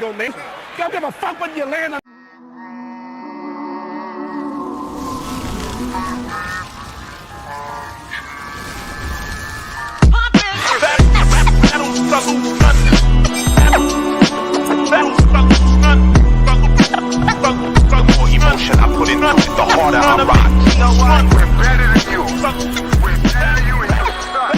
Go, man. Don't give a fuck when you land on. Emotion, I put it the harder I rock. We're better than you. We're better than you and you suck.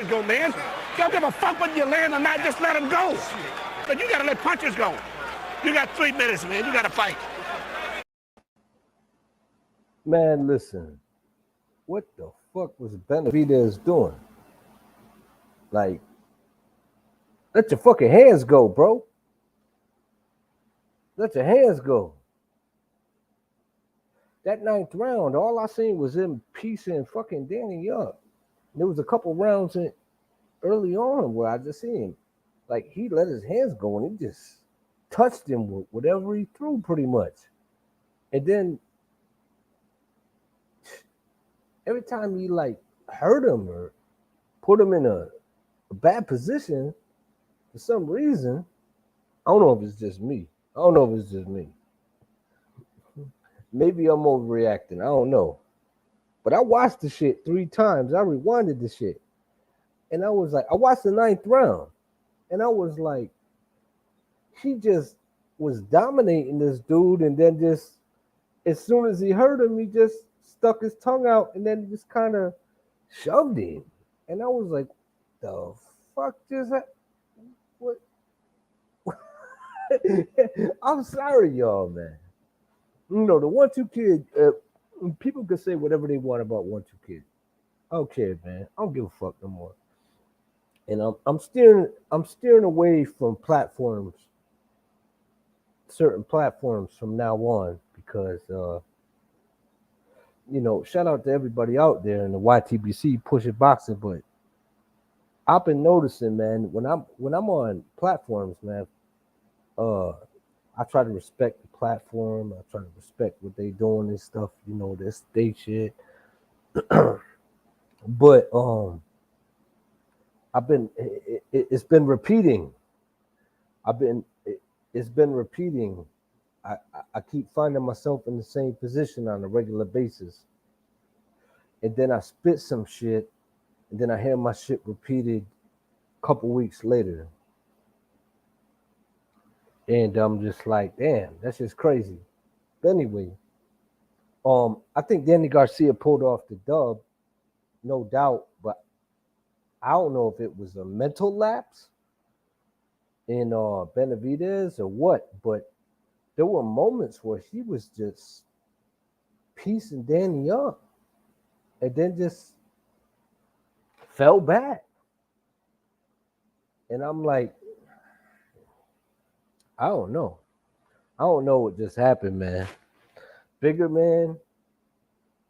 Go, man. Don't give a fuck when you land or not. Just let him go. But you gotta let punches go. You got 3 minutes, man. You gotta fight. Man, listen. What the fuck was Benavidez doing? Like, let your fucking hands go, bro. Let your hands go. That 9th round, all I seen was him piecing fucking Danny up. There was a couple rounds early on where I just seen him. Like, he let his hands go and he just touched him with whatever he threw pretty much. And then every time he like hurt him or put him in a bad position for some reason, I don't know if it's just me. Maybe I'm overreacting. I don't know. But I watched the shit 3 times. I rewinded the shit. And I was like, I watched the 9th round. And I was like, he just was dominating this dude. And then just, as soon as he hurt him, he just stuck his tongue out and then just kind of shoved him. And I was like, the fuck just happened? What? I'm sorry, y'all, man. You know, the 1-2 kid, people can say whatever they want about 1-2 kid. I don't care, man. I don't give a fuck no more. And I'm steering away from platforms, certain platforms from now on, because you know, shout out to everybody out there in the YTBC pushing boxing, but I've been noticing, man, when I'm on platforms, man, I try to respect the platform. I try to respect what they doing and stuff. You know, this they shit. But it's been repeating. It's been repeating. I keep finding myself in the same position on a regular basis, and then I spit some shit, and then I hear my shit repeated a couple weeks later. And I'm just like, damn, that's just crazy. But anyway, I think Danny Garcia pulled off the dub, no doubt. But I don't know if it was a mental lapse in Benavidez or what. But there were moments where he was just piecing Danny up, and then just fell back. And I'm like, I don't know. I don't know what just happened, man. Bigger man,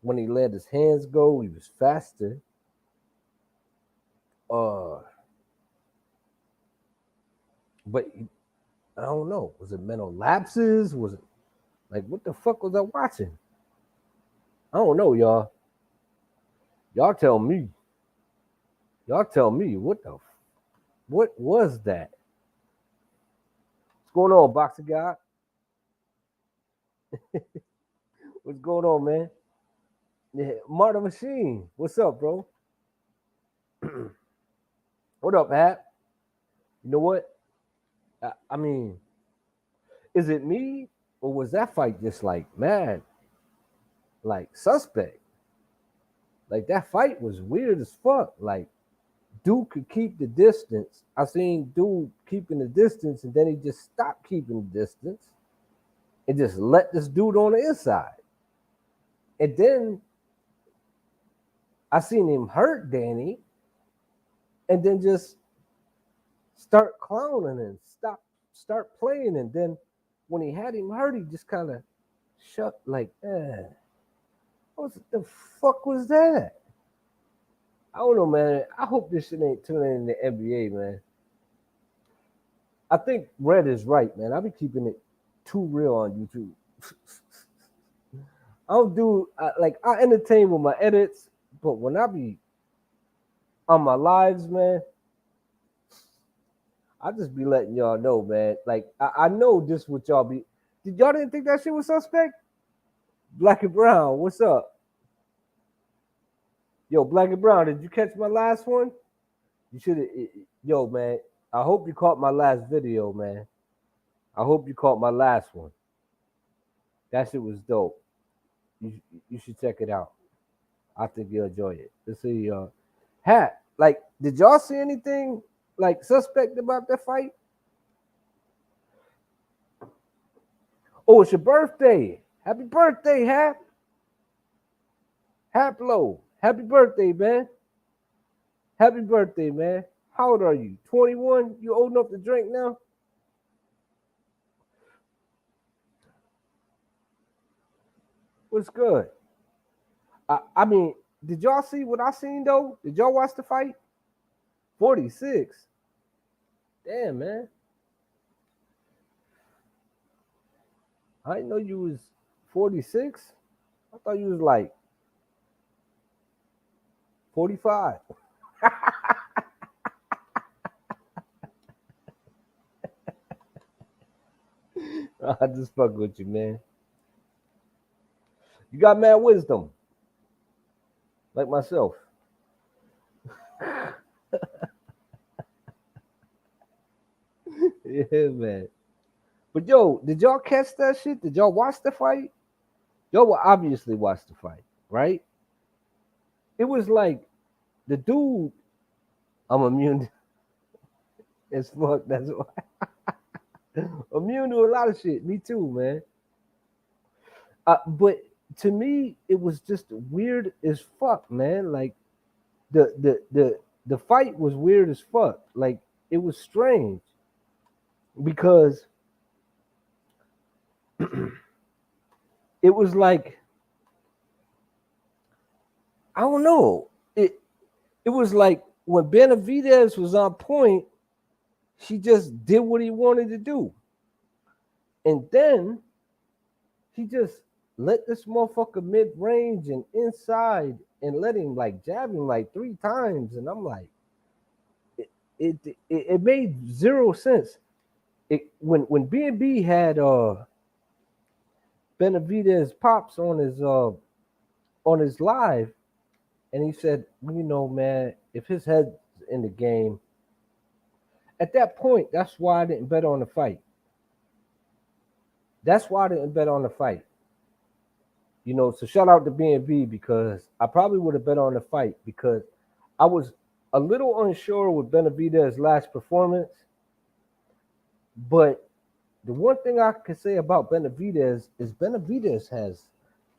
when he let his hands go, he was faster. But I don't know. Was it mental lapses? Was it like, what the fuck was I watching? I don't know, y'all. Y'all tell me. What was that? What's going on, boxing guy? What's going on, man? Yeah, Marta Machine. What's up, bro? What up, Hap? You know what? I mean, is it me or was that fight just like mad, like suspect? Like that fight was weird as fuck. Like dude could keep the distance. I seen dude keeping the distance, and then he just stopped keeping the distance and just let this dude on the inside. And then I seen him hurt Danny, and then just start clowning and start playing. And then when he had him hurt, he just kind of shut like, what the fuck was that? I don't know, man. I hope this shit ain't turning into NBA, man. I think Red is right, man. I be keeping it too real on YouTube. I don't do I entertain with my edits, but when I be on my lives, man, I just be letting y'all know, man. Like I know this what y'all be. Y'all didn't think that shit was suspect? Black and Brown, what's up? Yo, Black and Brown, did you catch my last one? You should have. Yo, man, I hope you caught my last video, man. I hope you caught my last one. That shit was dope. You should check it out. I think you'll enjoy it. Let's see, Hat. Like, did y'all see anything like suspect about that fight? Oh, it's your birthday. Happy birthday, Hat. Haplo. Happy birthday, man. Happy birthday, man. How old are you? 21? You old enough to drink now? What's good? I mean, did y'all see what I seen though? Did y'all watch the fight? 46. Damn, man. I didn't know you was 46. I thought you was like 45. I just fuck with you, man. You got mad wisdom. Like myself. Yeah, man. But yo, did y'all catch that shit? Did y'all watch the fight? Y'all will obviously watch the fight, right? It was like the dude, I'm immune as fuck. That's why. Immune to a lot of shit. Me too, man. But to me, it was just weird as fuck, man. Like the fight was weird as fuck. Like it was strange because it was like I don't know. It was like when Benavidez was on point, he just did what he wanted to do. And then he just let this motherfucker mid-range and inside and let him like jab him like 3 times. And I'm like, it made zero sense. When B&B had Benavidez pops on his live, and he said, well, you know, man, if his head's in the game, at that point, that's why I didn't bet on the fight. That's why I didn't bet on the fight. You know, so shout out to B&B because I probably would have bet on the fight because I was a little unsure with Benavidez's last performance. But the one thing I can say about Benavidez is Benavidez has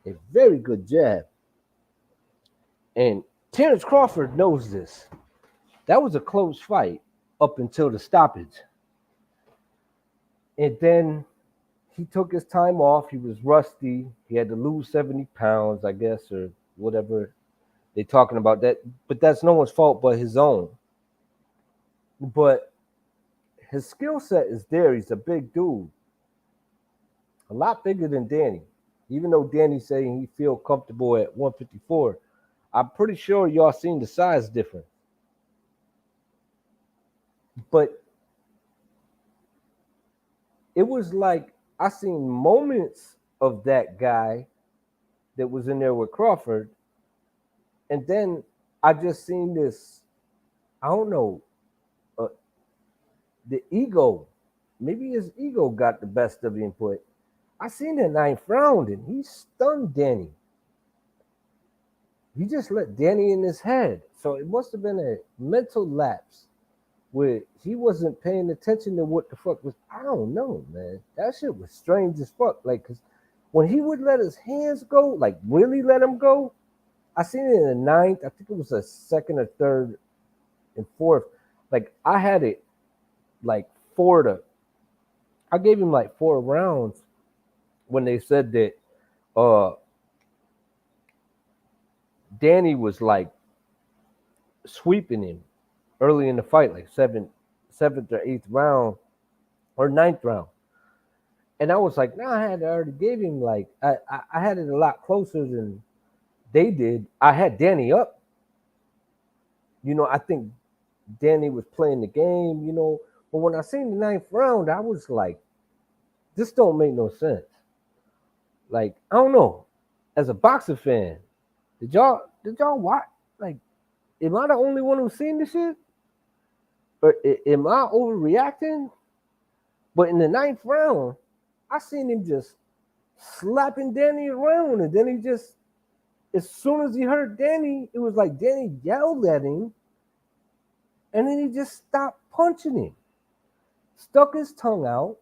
a very good jab. And Terrence Crawford knows this. That was a close fight up until the stoppage. And then he took his time off. He was rusty. He had to lose 70 pounds, I guess, or whatever they're talking about. That, but that's no one's fault but his own. But his skill set is there. He's a big dude. A lot bigger than Danny. Even though Danny's saying he feel comfortable at 154, I'm pretty sure y'all seen the size difference. But it was like I seen moments of that guy that was in there with Crawford. And then I just seen this, I don't know, the ego. Maybe his ego got the best of him, but I seen that 9th round and he stunned Danny. he just let Danny in his head. So it must have been a mental lapse where he wasn't paying attention to what the fuck was. I don't know, man. That shit was strange as fuck. Like, cause when he would let his hands go, like really let him go, I seen it in the ninth. I think it was a second or third and fourth. Like I had it like I gave him like 4 rounds when they said that uh Danny was like sweeping him early in the fight, like seventh or eighth round or ninth round. And I was like, no, I had already gave him like I had it a lot closer than they did. I had Danny up. I think Danny was playing the game, But when I seen the ninth round, I was like, this don't make no sense. Like, I don't know. As a boxer fan, did y'all watch? Like, am I the only one who's seen this shit? Or am I overreacting? But in the ninth round, I seen him just slapping Danny around, and then he just, as soon as he heard Danny, it was like Danny yelled at him, and then he just stopped punching him, stuck his tongue out,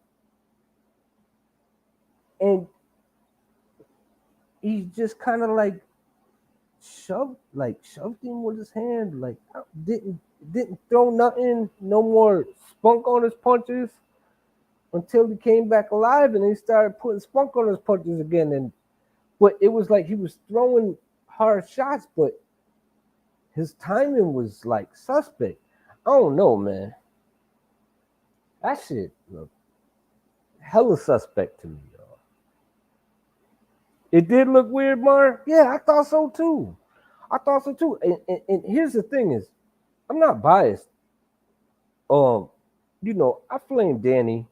and he just kind of like shoved him with his hand, like didn't throw nothing, no more spunk on his punches until he came back alive, and he started putting spunk on his punches again. But it was like he was throwing hard shots, but his timing was like suspect. I don't know, man. That shit looked hella suspect to me, y'all. It did look weird, Mar. Yeah, I thought so too. And here's the thing is, I'm not biased. I flame Danny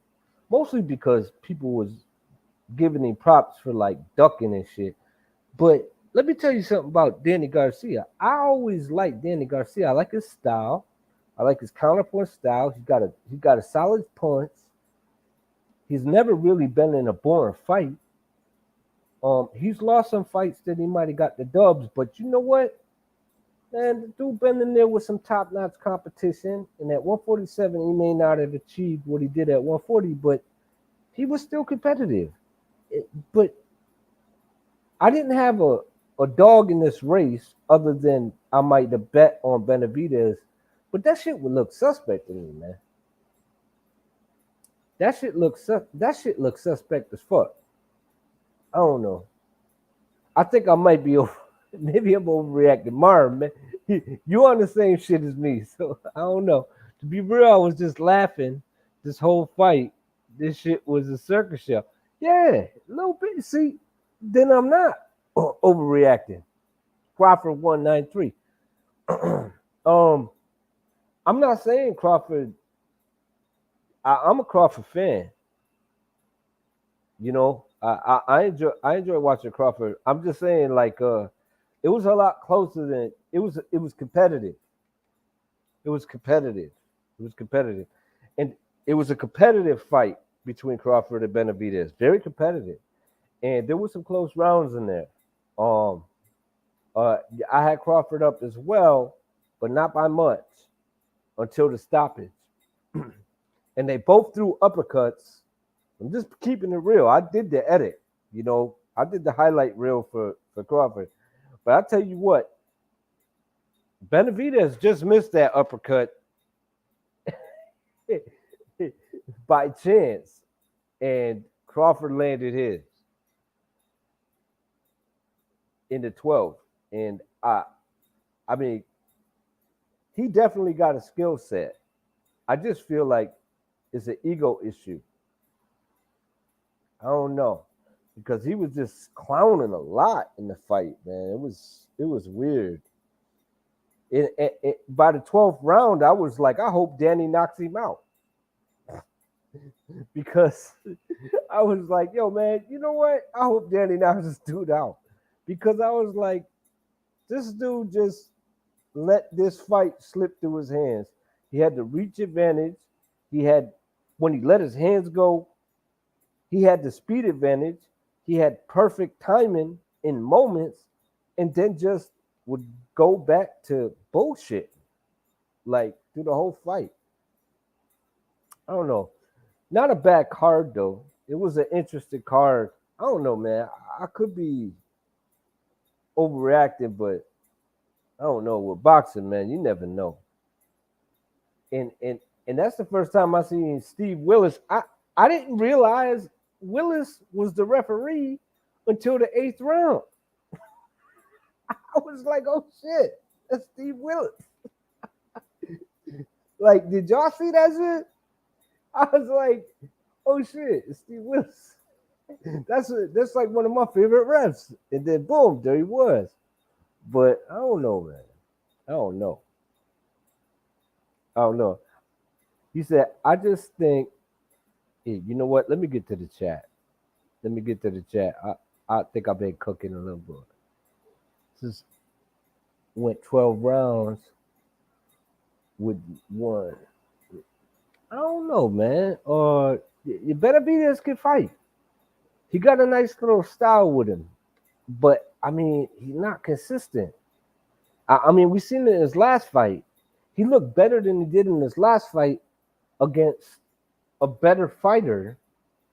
mostly because people was giving him props for like ducking and shit. But let me tell you something about Danny Garcia. I always liked Danny Garcia. I like his style. I like his counterpoint style. He's got a solid punch. He's never really been in a boring fight. He's lost some fights that he might have got the dubs, but you know what? Man, the dude been in there with some top-notch competition, and at 147, he may not have achieved what he did at 140, but he was still competitive. But I didn't have a dog in this race other than I might have bet on Benavidez, but that shit would look suspect to me, man. That shit looks suspect as fuck. I don't know. I think I might be maybe I'm overreacting. Marv, man, you on the same shit as me, so I don't know. To be real, I was just laughing this whole fight. This shit was a circus show. Yeah, a little bit. See, then I'm not overreacting. Crawford 193. I'm not saying Crawford. I'm a Crawford fan. I enjoy watching Crawford. I'm just saying, like, it was a lot closer than it was. It was competitive. And it was a competitive fight between Crawford and Benavidez. Very competitive, and there were some close rounds in there. I had Crawford up as well, but not by much until the stoppage. And they both threw uppercuts. I'm just keeping it real. I did the edit, I did the highlight reel for Crawford. But I tell you what, Benavidez just missed that uppercut by chance, and Crawford landed his in the 12th. And I mean, he definitely got a skill set. I just feel like it's an ego issue. I don't know, because he was just clowning a lot in the fight, man. It was weird. By the 12th round, I was like, I hope Danny knocks him out. Because I was like, yo, man, you know what? I hope Danny knocks this dude out. Because I was like, this dude just let this fight slip through his hands. He had the reach advantage. When he let his hands go, he had the speed advantage. He had perfect timing in moments, and then just would go back to bullshit like through the whole fight. I don't know. Not a bad card though. It was an interesting card. I don't know, man. I could be overreacting, but I don't know. With boxing, man, you never know. And and and that's the first time I seen Steve Willis. I didn't realize Willis was the referee until the eighth round. I was like, oh shit, that's Steve Willis. Like, did y'all see that shit? I was like, oh shit, it's Steve Willis. That's like one of my favorite refs. And then boom, there he was. But I don't know, man. I don't know. I don't know. He said, I just think, hey, you know what? Let me get to the chat. Let me get to the chat. I think I've been cooking a little bit. Just went 12 rounds with one. I don't know, man. You better be this kid fight. He got a nice little style with him. But I mean, he's not consistent. I mean, we seen it in his last fight. He looked better than he did in his last fight against a better fighter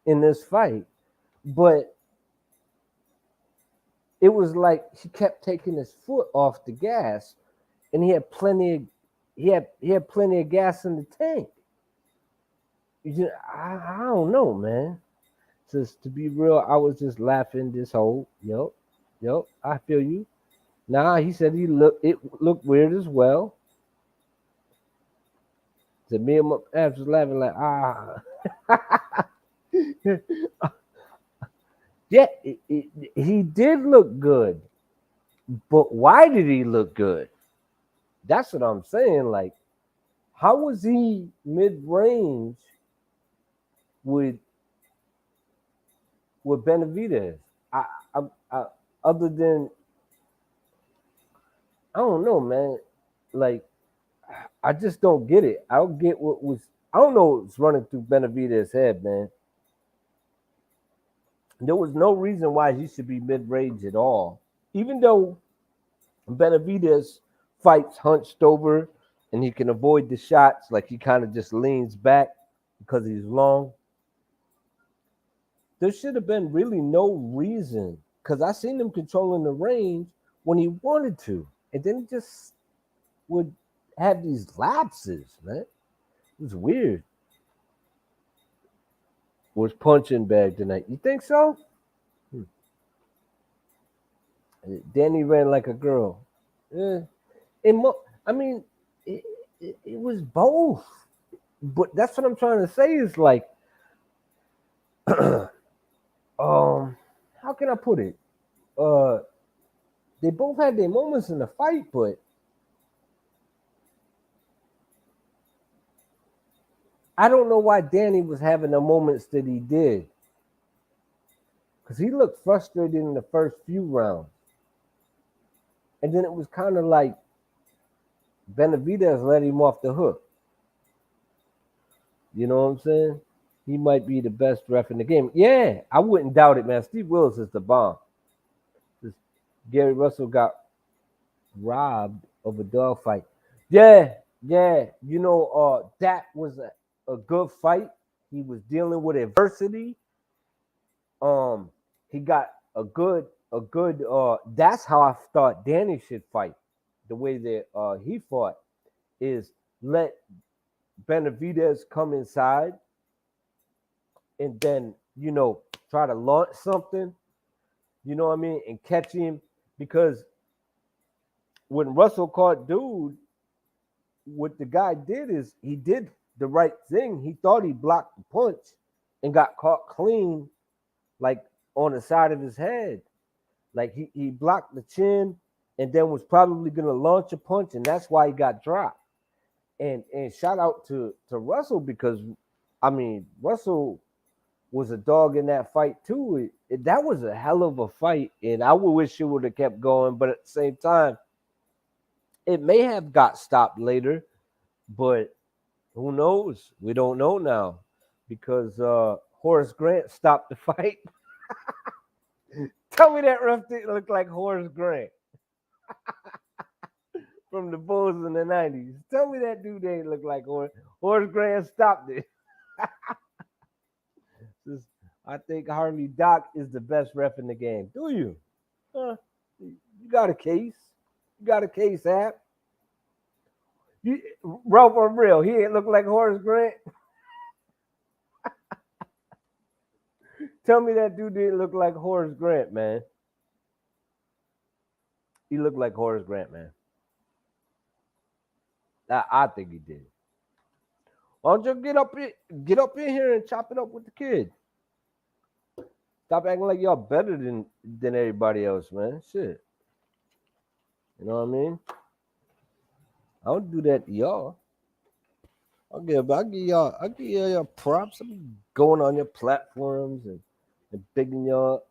in this fight. But it was like he kept taking his foot off the gas, and he had plenty of gas in the tank. I don't know, man. Just to be real, I was just laughing this whole, yep, I feel you. Nah, he said it looked weird as well. So me and my abs was laughing like, yeah, he did look good, but why did he look good? That's what I'm saying. Like, how was he mid-range with Benavidez? I other than I don't know, man. Like, I just don't get it. I don't get what was. I don't know what's running through Benavidez's head, man. There was no reason why he should be mid-range at all. Even though Benavidez fights hunched over and he can avoid the shots, like he kind of just leans back because he's long. There should have been really no reason, because I seen him controlling the range when he wanted to, and then he just would have these lapses, man. It was weird. Was punching bag tonight. You think so? Danny ran like a girl. Yeah. I mean, it was both. But that's what I'm trying to say is like, how can I put it? They both had their moments in the fight, but I don't know why Danny was having the moments that he did. Because he looked frustrated in the first few rounds. And then it was kind of like Benavidez let him off the hook. You know what I'm saying? He might be the best ref in the game. Yeah, I wouldn't doubt it, man. Steve Willis is the bomb. Gary Russell got robbed of a dogfight. Yeah. You know, that was a good fight. He was dealing with adversity. He got a good. That's how I thought Danny should fight. The way that he fought is let Benavidez come inside and then, you know, try to launch something, you know what I mean, and catch him. Because when Russell caught dude, what the guy did is he did the right thing. He thought he blocked the punch and got caught clean, like on the side of his head. Like he blocked the chin and then was probably going to launch a punch, and that's why he got dropped. And shout out to Russell, because, I mean, Russell was a dog in that fight too. That was a hell of a fight, and I would wish it would have kept going, but at the same time, it may have got stopped later, but who knows? We don't know now, because Horace Grant stopped the fight. Tell me that ref didn't look like Horace Grant. from the Bulls in the 90s. Tell me that dude ain't look like Horace. Horace Grant stopped it. I think Harvey Dock is the best ref in the game. Do you? You got a case. You got a case, Hap. Ralph on real. He ain't look like Horace Grant. Tell me that dude didn't look like Horace Grant, man. He looked like Horace Grant, man. I think he did. Why don't you get up in here and chop it up with the kid? Stop acting like y'all better than everybody else, man. Shit. You know what I mean? I don't do that to y'all. I'll give y'all props. I'm going on your platforms and bigging y'all up.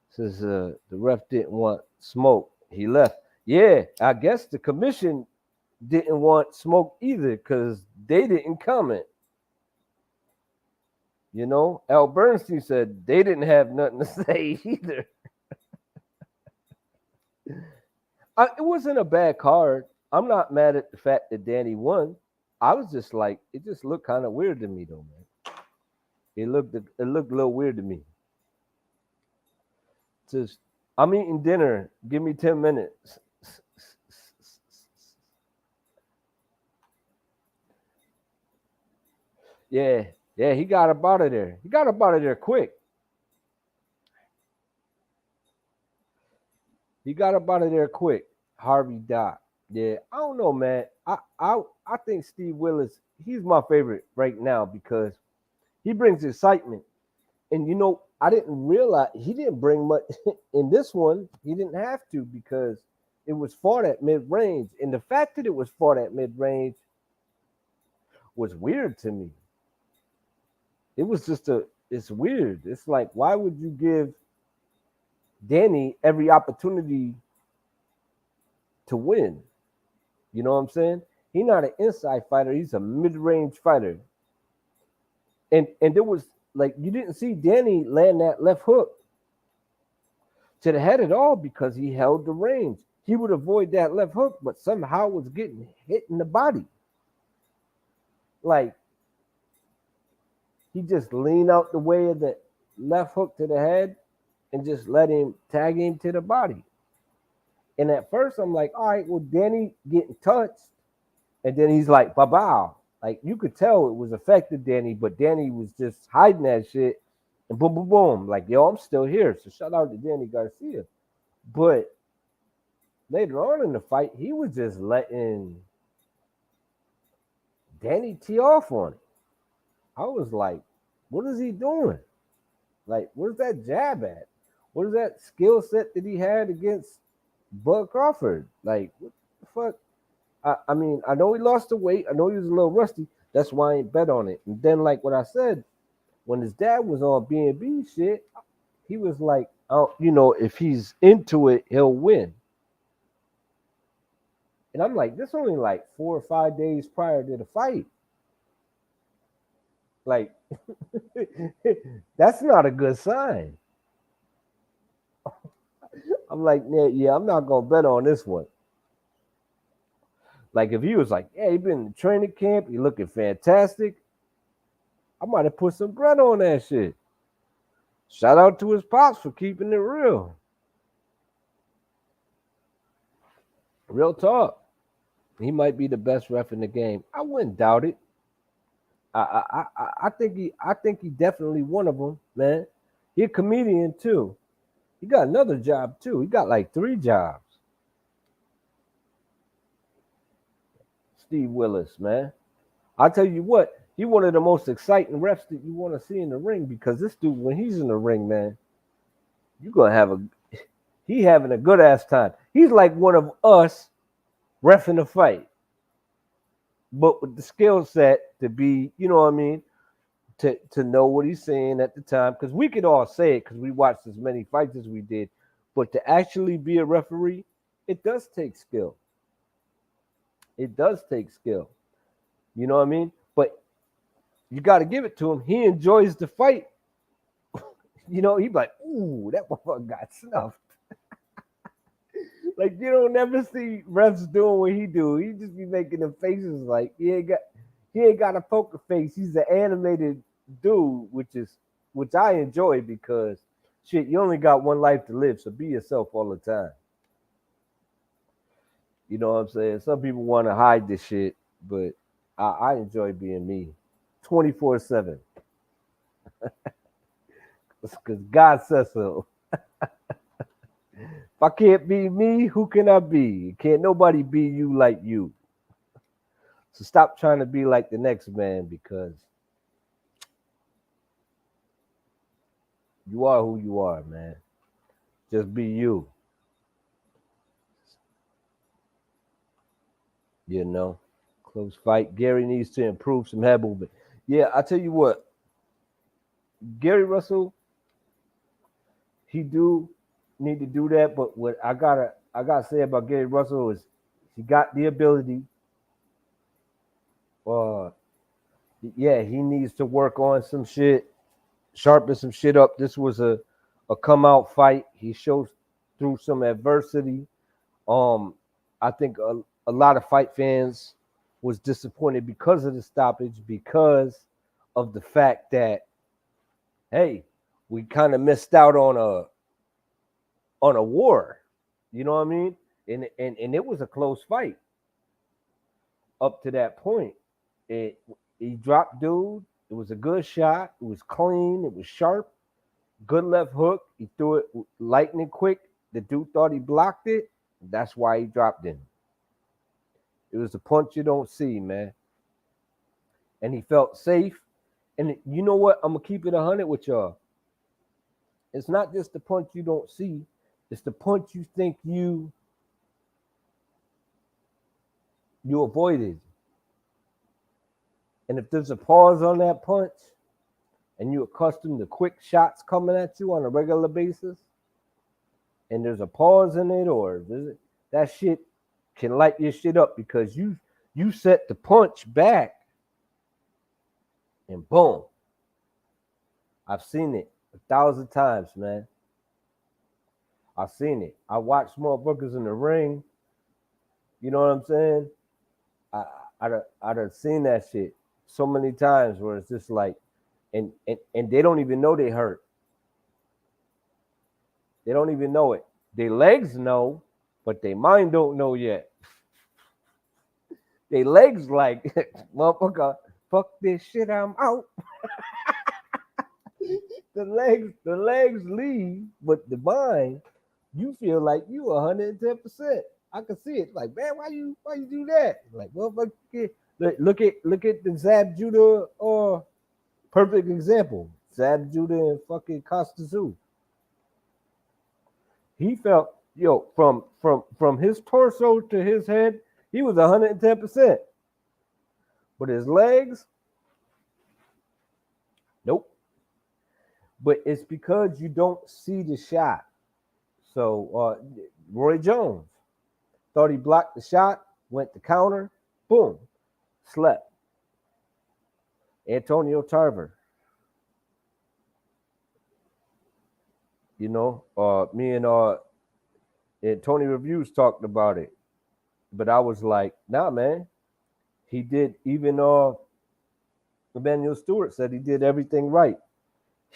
Says the ref didn't want smoke. He left. Yeah, I guess the commission didn't want smoke either because they didn't comment. You know, Al Bernstein said they didn't have nothing to say either. It wasn't a bad card. I'm not mad at the fact that Danny won. I was just like, it just looked kind of weird to me, though, man. It looked a little weird to me. Just, I'm eating dinner. Give me 10 minutes. Yeah, he got up out of there. He got up out of there quick. Harvey Dock. Yeah, I don't know, man. I think Steve Willis, he's my favorite right now because he brings excitement. And you know, I didn't realize he didn't bring much in this one. He didn't have to because it was fought at mid-range. And the fact that it was fought at mid-range was weird to me. It was just it's weird. It's like, why would you give Danny every opportunity to win? You know what I'm saying? He's not an inside fighter. He's a mid-range fighter. And there was, like, you didn't see Danny land that left hook to the head at all because he held the range. He would avoid that left hook, but somehow was getting hit in the body. Like, he just leaned out the way of the left hook to the head and just let him tag him to the body. And at first, I'm like, all right, well, Danny getting touched. And then he's like, ba-bow. Like, you could tell it was affected Danny, but Danny was just hiding that shit. And boom, boom, boom. Like, yo, I'm still here. So shout out to Danny Garcia. But later on in the fight, he was just letting Danny tee off on it. I was like, what is he doing? Like, where's that jab at? What is that skill set that he had against Bud Crawford? Like, what the fuck? I mean, I know he lost the weight. I know he was a little rusty. That's why I ain't bet on it. And then, like what I said, when his dad was on B&B shit, he was like, oh, you know, if he's into it, he'll win. And I'm like, this only like 4 or 5 days prior to the fight. Like, that's not a good sign. I'm like, yeah, I'm not going to bet on this one. Like, if he was like, yeah, he been in the training camp, he looking fantastic, I might have put some bread on that shit. Shout out to his pops for keeping it real. Real talk. He might be the best ref in the game. I wouldn't doubt it. I think he definitely one of them, man. He a comedian too. He got another job too. He got like 3 jobs. Steve Willis, man. I'll tell you what, he one of the most exciting refs that you want to see in the ring because this dude, when he's in the ring, man, you're gonna have he having a good ass time. He's like one of us reffing a fight. But with the skill set to be, you know what I mean, to know what he's saying at the time. Because we could all say it because we watched as many fights as we did. But to actually be a referee, it does take skill. It does take skill. You know what I mean? But you got to give it to him. He enjoys the fight. You know, he's like, ooh, that motherfucker got snuffed. Like you don't never see refs doing what he do. He just be making them faces like he ain't got a poker face. He's an animated dude, which I enjoy because shit, you only got one life to live, so be yourself all the time. You know what I'm saying? Some people want to hide this shit, but I enjoy being me 24/7. Because God says so. If I can't be me, who can I be? Can't nobody be you like you. So stop trying to be like the next man because you are who you are, man. Just be you. You know, close fight. Gary needs to improve some head movement. Yeah, I tell you what, Gary Russell, he do need to do that. But what I gotta say about Gary Russell is he got the ability. Uh, yeah, he needs to work on some shit, sharpen some shit up. This was a come out fight. He showed through some adversity. Um, I think a lot of fight fans was disappointed because of the stoppage, because of the fact that hey, we kind of missed out on a war. You know what I mean? And it was a close fight up to that point. It he dropped dude. It was a good shot. It was clean. It was sharp. Good left hook. He threw it lightning quick. The dude thought he blocked it. That's why he dropped him. It was a punch you don't see, man. And he felt safe. And you know what? I'm gonna keep it 100 with y'all. It's not just the punch you don't see. It's the punch you think you avoided. And if there's a pause on that punch, and you're accustomed to quick shots coming at you on a regular basis, and there's a pause in it, or that shit can light your shit up because you set the punch back, and boom. I've seen it 1,000 times, man. I've seen it. I watched motherfuckers in the ring. You know what I'm saying? I'd have seen that shit so many times where it's just like, and they don't even know they hurt. They don't even know it. Their legs know, but their mind don't know yet. Their legs like, motherfucker, fuck this shit, I'm out. The legs leave, but the mind, you feel like you 110%. I can see it. Like, man, why you do that? Like, motherfucker, look at the Zab Judah or perfect example. Zab Judah and fucking Costa Zoo. He felt from his torso to his head, he was 110%. But his legs, nope. But it's because you don't see the shot. So Roy Jones thought he blocked the shot, went to counter, boom, slept. Antonio Tarver. You know, me and Tony Reviews talked about it. But I was like, nah, man. He did, even Emmanuel Stewart said he did everything right.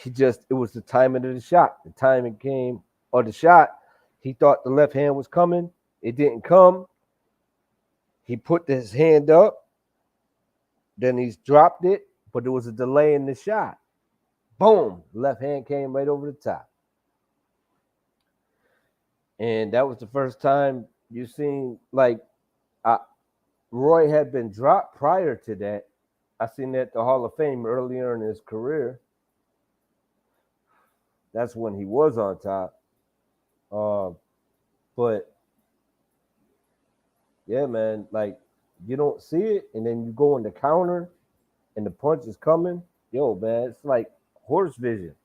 It was the timing of the shot. The timing came, or the shot, he thought the left hand was coming. It didn't come. He put his hand up. Then he's dropped it, but there was a delay in the shot. Boom, left hand came right over the top. And that was the first time you seen, like, Roy had been dropped prior to that. I seen that at the Hall of Fame earlier in his career. That's when he was on top. But yeah, man, like you don't see it, and then you go in the counter, and the punch is coming. Yo, man, it's like horse vision.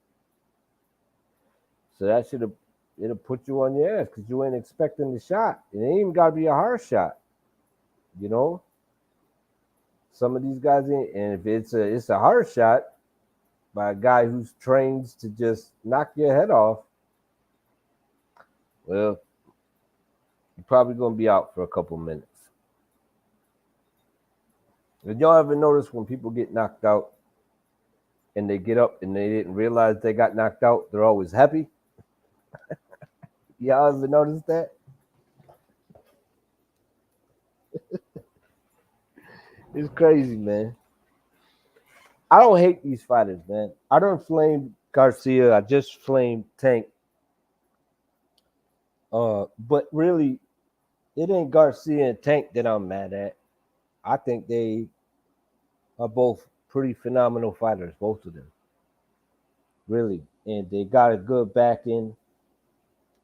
So that it'll put you on your ass because you ain't expecting the shot. It ain't even gotta be a hard shot. You know, some of these guys ain't, and if it's a hard shot by a guy who's trained to just knock your head off, well, You're probably gonna be out for a couple minutes. Did y'all ever notice when people get knocked out and they get up and they didn't realize they got knocked out, they're always happy? Y'all ever notice that? It's crazy, man. I don't hate these fighters, man. I don't flame Garcia. I just flame Tank. But really, it ain't Garcia and Tank that I'm mad at. I think they are both pretty phenomenal fighters, both of them. Really. And they got a good backing.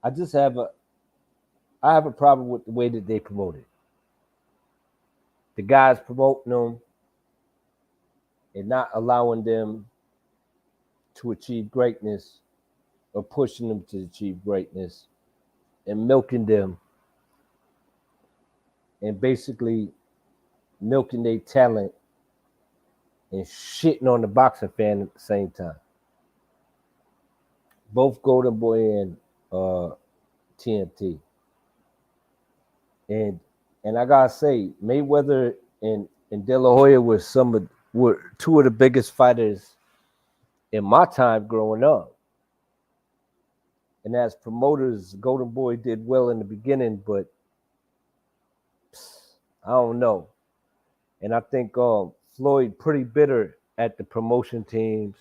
I have a problem with the way that they promote it. The guys promoting them and not allowing them to achieve greatness or pushing them to achieve greatness and milking them and basically milking their talent and shitting on the boxing fan at the same time. Both Golden Boy and TNT. And I gotta say, Mayweather and De La Hoya were two of the biggest fighters in my time growing up. And as promoters, Golden Boy did well in the beginning, but I don't know. And I think Floyd pretty bitter at the promotion teams,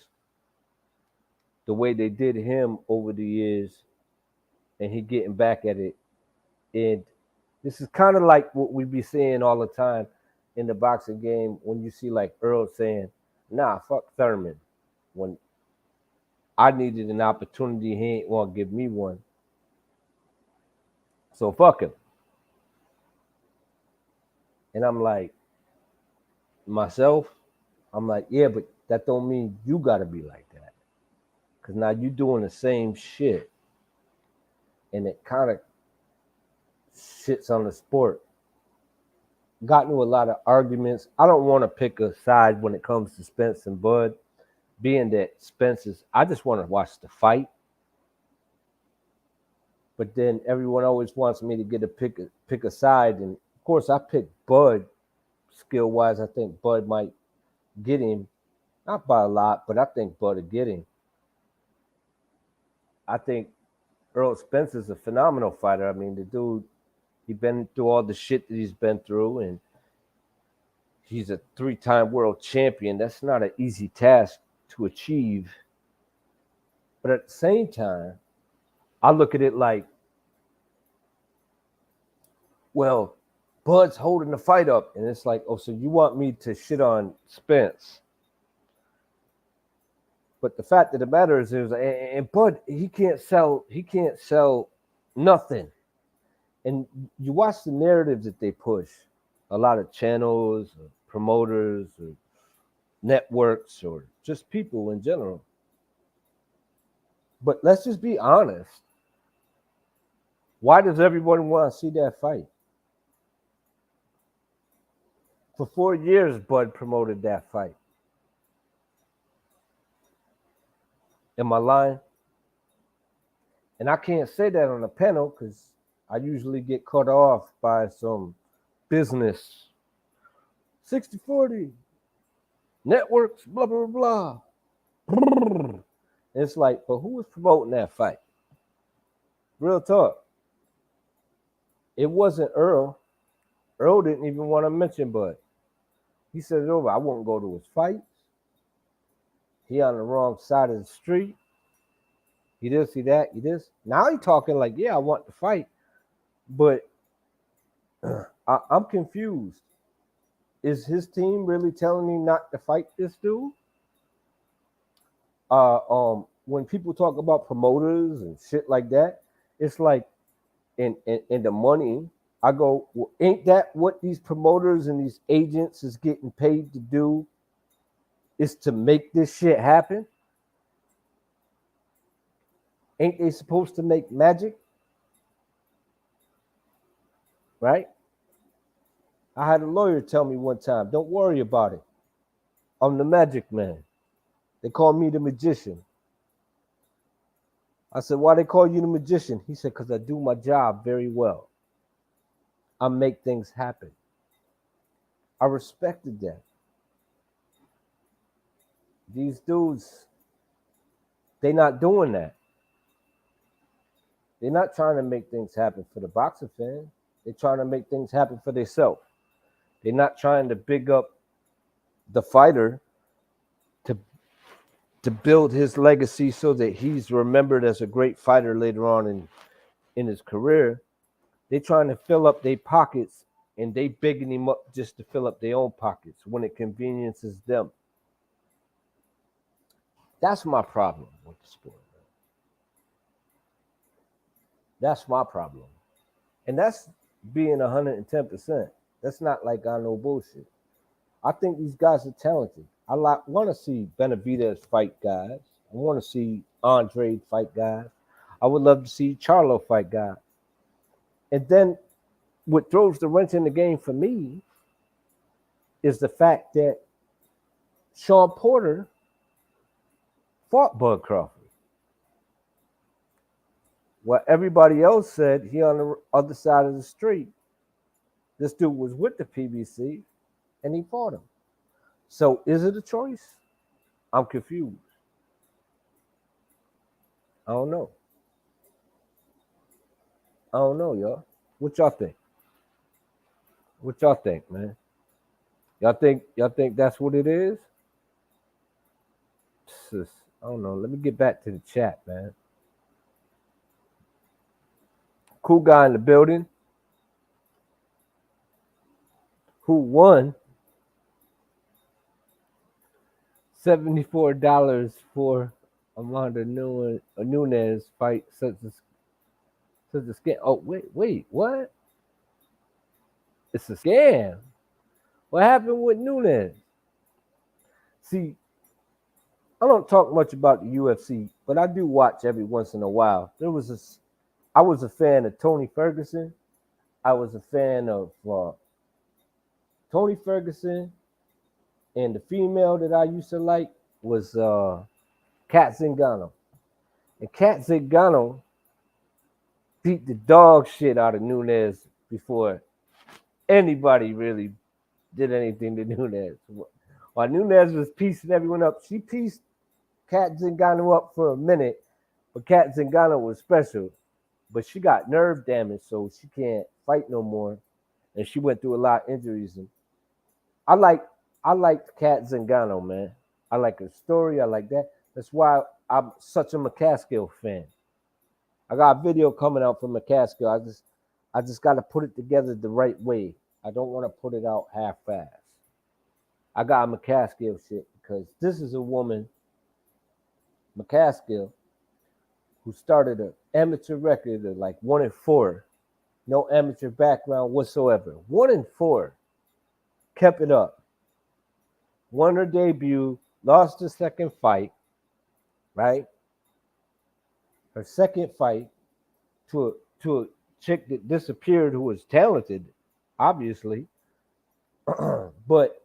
the way they did him over the years, and he getting back at it. And this is kind of like what we be seeing all the time in the boxing game when you see like Earl saying, nah, fuck Thurman. When I needed an opportunity, he ain't want to give me one. So fuck him. And I'm like, myself, I'm like, yeah, but that don't mean you got to be like that. Because now you doing the same shit. And it kind of shits on the sport. Got into a lot of arguments. I don't want to pick a side when it comes to Spence and Bud, being that I just want to watch the fight. But then everyone always wants me to get a pick a side. And of course, I picked Bud. Skill-wise, I think Bud might get him. Not by a lot, but I think Bud will get him. I think Earl Spence is a phenomenal fighter. I mean, the dude, he's been through all the shit that he's been through, and he's a 3-time world champion. That's not an easy task to achieve. But at the same time, I look at it like, well, Bud's holding the fight up. And it's like, oh, so you want me to shit on Spence. But the fact of the matter is, and Bud, he can't sell nothing. And you watch the narratives that they push, a lot of channels, or promoters, or networks, or just people in general. But let's just be honest. Why does everyone want to see that fight? For 4 years, Bud promoted that fight. Am I lying? And I can't say that on a panel because I usually get cut off by some business. 60-40. Networks, blah, blah, blah. And it's like, but who was promoting that fight? Real talk. It wasn't Earl. Earl didn't even want to mention Bud. He said it over. I won't go to his fights. He on the wrong side of the street. He this, he that, he this. Now he talking like, yeah, I want to fight. But I'm confused. Is his team really telling him not to fight this dude? When people talk about promoters and shit like that, it's like, in the money, I go, well, ain't that what these promoters and these agents is getting paid to do? Is to make this shit happen? Ain't they supposed to make magic? Right? I had a lawyer tell me one time, don't worry about it. I'm the magic man. They call me the magician. I said, why they call you the magician? He said, because I do my job very well. I make things happen. I respected that. These dudes, they not doing that. They're not trying to make things happen for the boxing fan. They're trying to make things happen for themselves. They're not trying to big up the fighter to build his legacy so that he's remembered as a great fighter later on in his career. They're trying to fill up their pockets, and they bigging him up just to fill up their own pockets when it conveniences them. That's my problem with the sport. That's my problem. And that's being 110%. That's not like I know bullshit. I think these guys are talented. I want to see Benavidez fight guys. I want to see Andre fight guys. I would love to see Charlo fight guys. And then what throws the wrench in the game for me is the fact that Sean Porter fought Bud Crawford. What everybody else said, he on the other side of the street. This dude was with the PBC, and he fought him. So is it a choice? I'm confused. I don't know. I don't know, y'all. What y'all think? What y'all think, man? Y'all think that's what it is? I don't know. Let me get back to the chat, man. Cool guy in the building. Who won $74 for Amanda Nunes fight such a scam? Oh, wait, what? It's a scam. What happened with Nunes? See, I don't talk much about the UFC, but I do watch every once in a while. I was a fan of Tony Ferguson. I was a fan of Tony Ferguson, and the female that I used to like was Kat Zingano. And Kat Zingano beat the dog shit out of Nunes before anybody really did anything to Nunes. While Nunes was piecing everyone up, she pieced Kat Zingano up for a minute, but Kat Zingano was special. But she got nerve damage, so she can't fight no more. And she went through a lot of injuries. And I liked Kat Zingano, man. I like her story. I like that. That's why I'm such a McCaskill fan. I got a video coming out from McCaskill. I just got to put it together the right way. I don't want to put it out half-assed. I got a McCaskill shit because this is a woman, McCaskill, who started an amateur record of like 1-4. No amateur background whatsoever. 1-4. Kept it up. Won her debut, lost her second fight, right? Her second fight to a chick that disappeared who was talented, obviously. But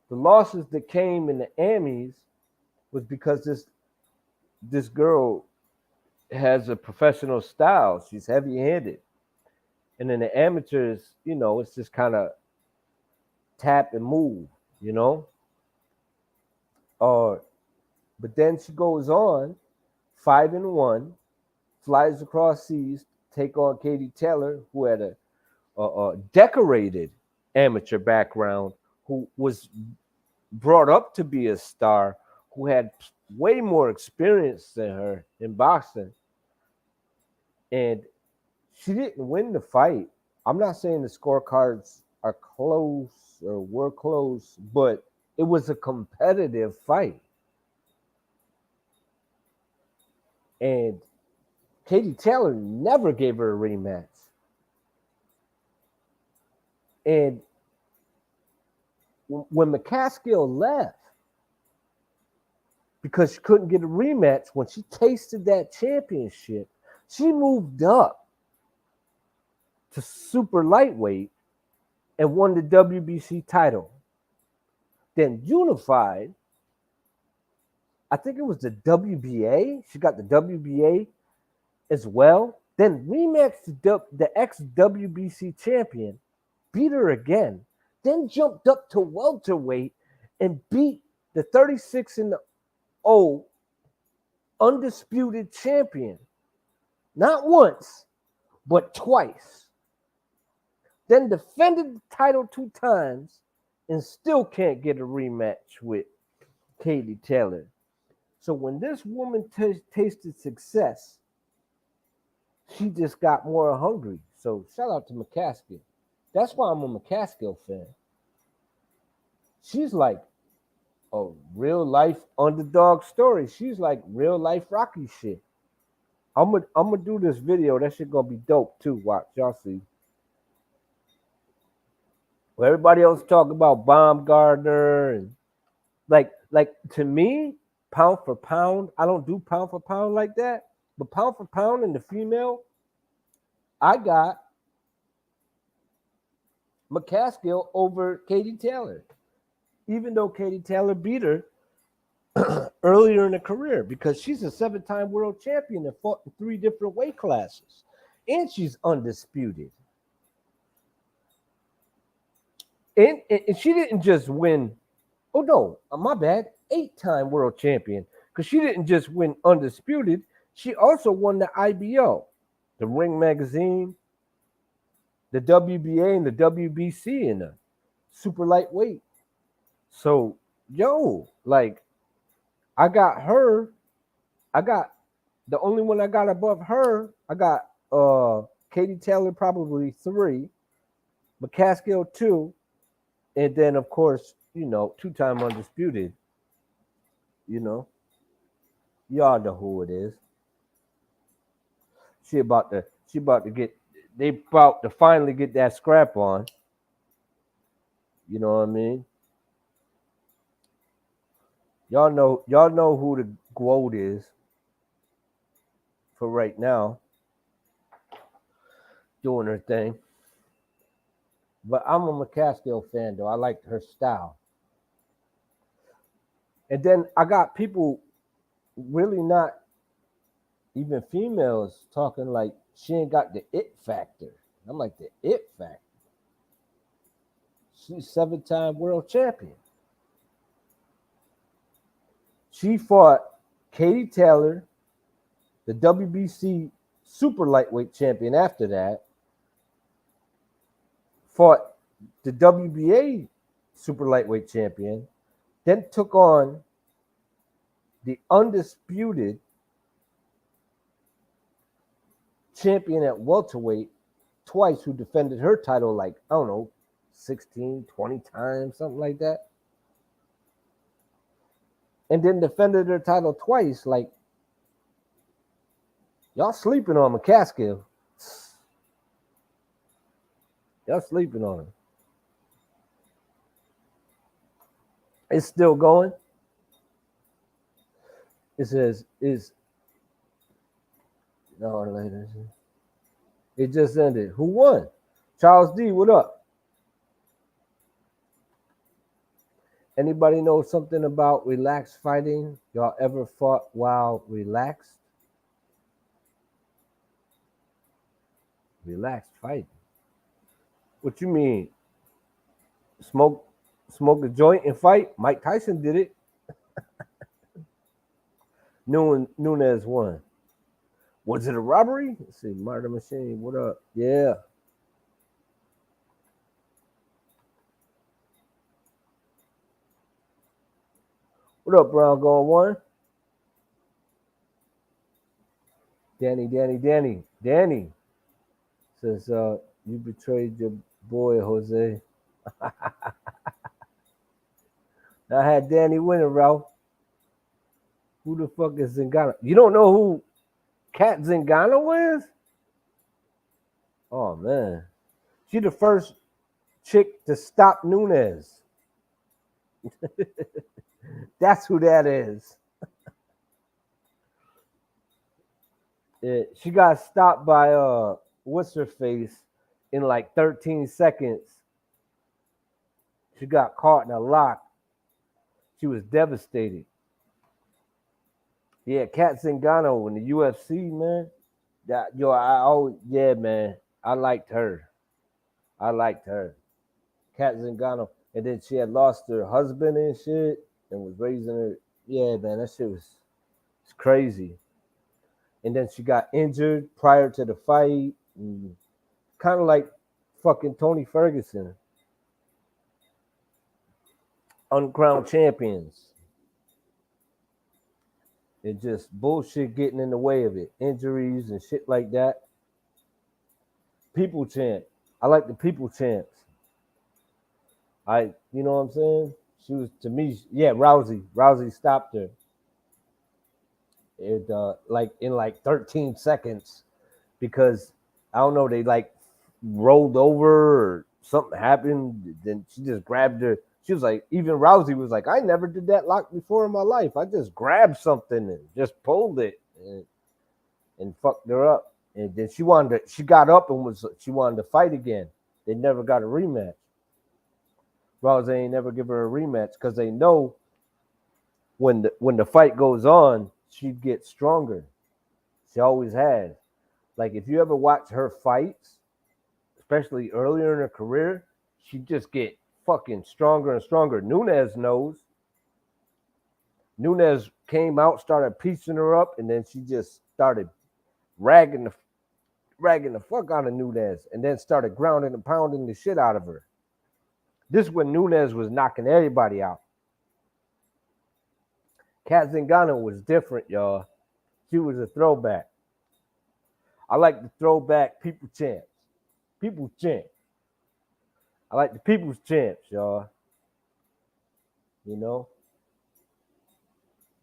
the losses that came in the Amies was because this girl has a professional style. She's heavy-handed. And in the amateurs, it's just kind of tap and move, But then she goes on, 5-1, flies across seas, take on Katie Taylor, who had a decorated amateur background, who was brought up to be a star, who had way more experience than her in boxing. And she didn't win the fight. I'm not saying the scorecards are close or were close, but it was a competitive fight. And Katie Taylor never gave her a rematch. And when McCaskill left, because she couldn't get a rematch, when she tasted that championship, she moved up to super lightweight and won the WBC title. Then unified, I think it was the WBA. She got the WBA as well. then rematched the ex-WBC champion, beat her again, then jumped up to welterweight and beat the 36-0 undisputed champion. Not once, but twice. Then defended the title 2 times and still can't get a rematch with Katie Taylor. So when this woman tasted success, she just got more hungry. So shout out to McCaskill. That's why I'm a McCaskill fan. She's like a real life underdog story. She's like real life Rocky shit. I'm gonna do this video. That shit gonna be dope too. Watch, y'all see. Where everybody else talk about Baumgardner and like to me, pound for pound. I don't do pound for pound like that. But pound for pound in the female, I got McCaskill over Katie Taylor. Even though Katie Taylor beat her earlier in her career, because she's a 7-time world champion and fought in 3 different weight classes. And she's undisputed. And she didn't just win. Oh, no, my bad. 8-time world champion. Because she didn't just win undisputed. She also won the IBO, the Ring Magazine, the WBA, and the WBC in the super lightweight. So, like, I got her. I got the only one I got above her. I got Katie Taylor probably 3, McCaskill 2, and then of course 2-time undisputed. Y'all know who it is. They about to finally get that scrap on. You know what I mean? Y'all know who the GOAT is for right now, doing her thing. But I'm a McCaskill fan, though. I like her style. And then I got people really not even females talking like she ain't got the it factor. I'm like, the it factor? She's 7-time world champion. She fought Katie Taylor, the WBC super lightweight champion after that, fought the WBA super lightweight champion, then took on the undisputed champion at welterweight twice, who defended her title like, 16, 20 times, something like that. And then defended her title twice. Like, y'all sleeping on McCaskill. Y'all sleeping on her. It's still going. It says, no, later. It just ended. Who won? Charles D, what up? Anybody know something about relaxed fighting? Y'all ever fought while relaxed? Relaxed fighting? What you mean? Smoke a joint and fight? Mike Tyson did it. Nunes won. Was it a robbery? Let's see. Murder Machine, what up? Yeah. What up, Brown going one? Danny says, you betrayed your boy, Jose. I had Danny winning, Ralph. Who the fuck is Zingano? You don't know who Kat Zingano is? Oh, man. She the first chick to stop Nunes. That's who that is. Yeah, she got stopped by what's her face in like 13 seconds. She got caught in a lock. She was devastated. Yeah, Kat Zingano in the UFC, man. Yeah, man. I liked her. I liked her. Kat Zingano. And then she had lost her husband and shit and was raising her. Yeah, man, that shit was it's crazy. And then she got injured prior to the fight. Kind of like fucking Tony Ferguson. Uncrowned champions. It just bullshit getting in the way of it. Injuries and shit like that. People champ. I like the people champs. You know what I'm saying? She was to me, yeah, Rousey. Rousey stopped her. It like in like 13 seconds because I don't know, they like rolled over or something happened. Then she just grabbed her. She was like, even Rousey was like, I never did that lock before in my life. I just grabbed something and just pulled it and fucked her up. And then she got up and she wanted to fight again. They never got a rematch. Rousey ain't never give her a rematch because they know when the fight goes on, she'd get stronger. She always has. Like if you ever watch her fights, especially earlier in her career, she'd just get fucking stronger and stronger. Nunes knows. Nunes came out, started piecing her up, and then she just started ragging the fuck out of Nunes, and then started grounding and pounding the shit out of her. This is when Nunes was knocking everybody out. Kat Zingano was different, y'all. She was a throwback. I like the throwback people champs. People's champ. I like the people's champs, y'all. You know?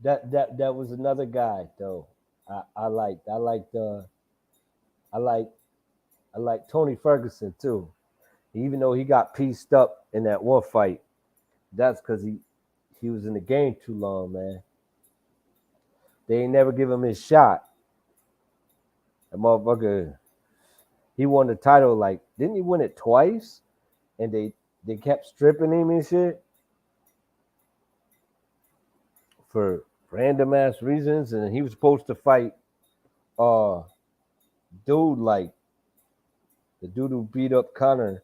That was another guy, though. I like Tony Ferguson too. Even though he got pieced up in that one fight, that's because he was in the game too long, man. They ain't never give him his shot. That motherfucker, he won the title like, didn't he win it twice? And they kept stripping him and shit for random ass reasons. And he was supposed to fight dude like the dude who beat up Conor.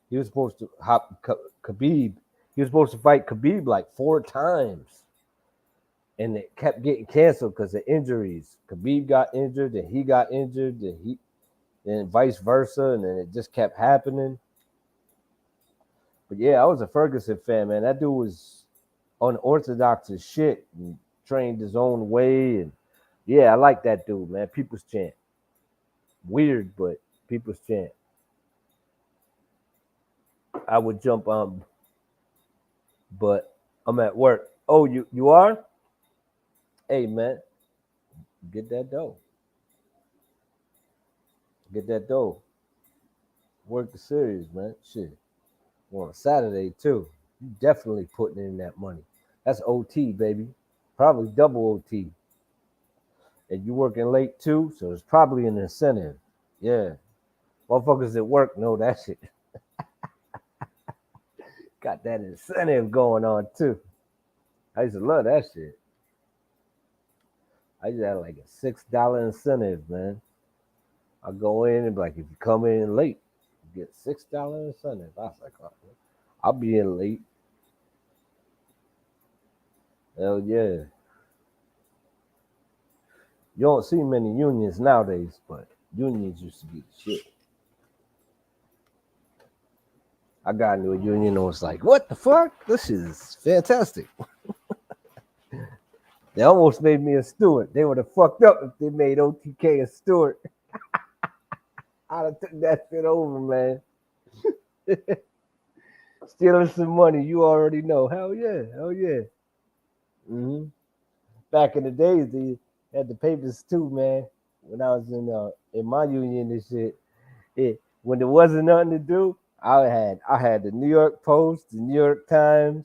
He was supposed to Khabib. He was supposed to fight Khabib like 4 times. And it kept getting canceled because of injuries. Khabib got injured, and he got injured, and vice versa, and then it just kept happening. But yeah, I was a Ferguson fan, man. That dude was unorthodox as shit and trained his own way. And yeah, I like that dude, man. People's champ. Weird, but people's champ. I would jump on, but I'm at work. Oh, you are? Hey, man, get that dough. Get that dough. Work the series, man. Shit. On a Saturday, too. You definitely putting in that money. That's OT, baby. Probably double OT. And you working late, too, so it's probably an incentive. Yeah. Motherfuckers at work know that shit. Got that incentive going on, too. I used to love that shit. I just had like a $6 incentive, man. I go in and be like, if you come in late, you get $6 incentive. I was like, oh, I'll be in late. Hell yeah. You don't see many unions nowadays, but unions used to be the shit. I got into a union and was like, what the fuck? This is fantastic. They almost made me a steward. They would have fucked up if they made OTK a steward. I'd have took that shit over, man. Stealing some money, you already know. Hell yeah, hell yeah. Mm-hmm. Back in the days, they had the papers too, man. When I was in my union and shit, when there wasn't nothing to do, I had the New York Post, the New York Times,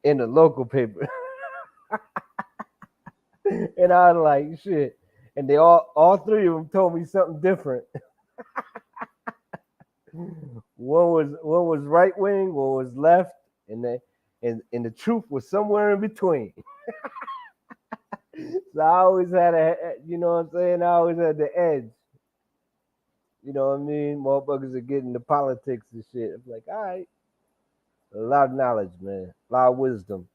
and the local paper. And I was like, shit. And they all 3 of them told me something different. One was right wing, one was left, and the truth was somewhere in between. So I always had you know what I'm saying? I always had the edge. You know what I mean? Motherfuckers are getting into politics and shit. I'm like, all right. A lot of knowledge, man. A lot of wisdom.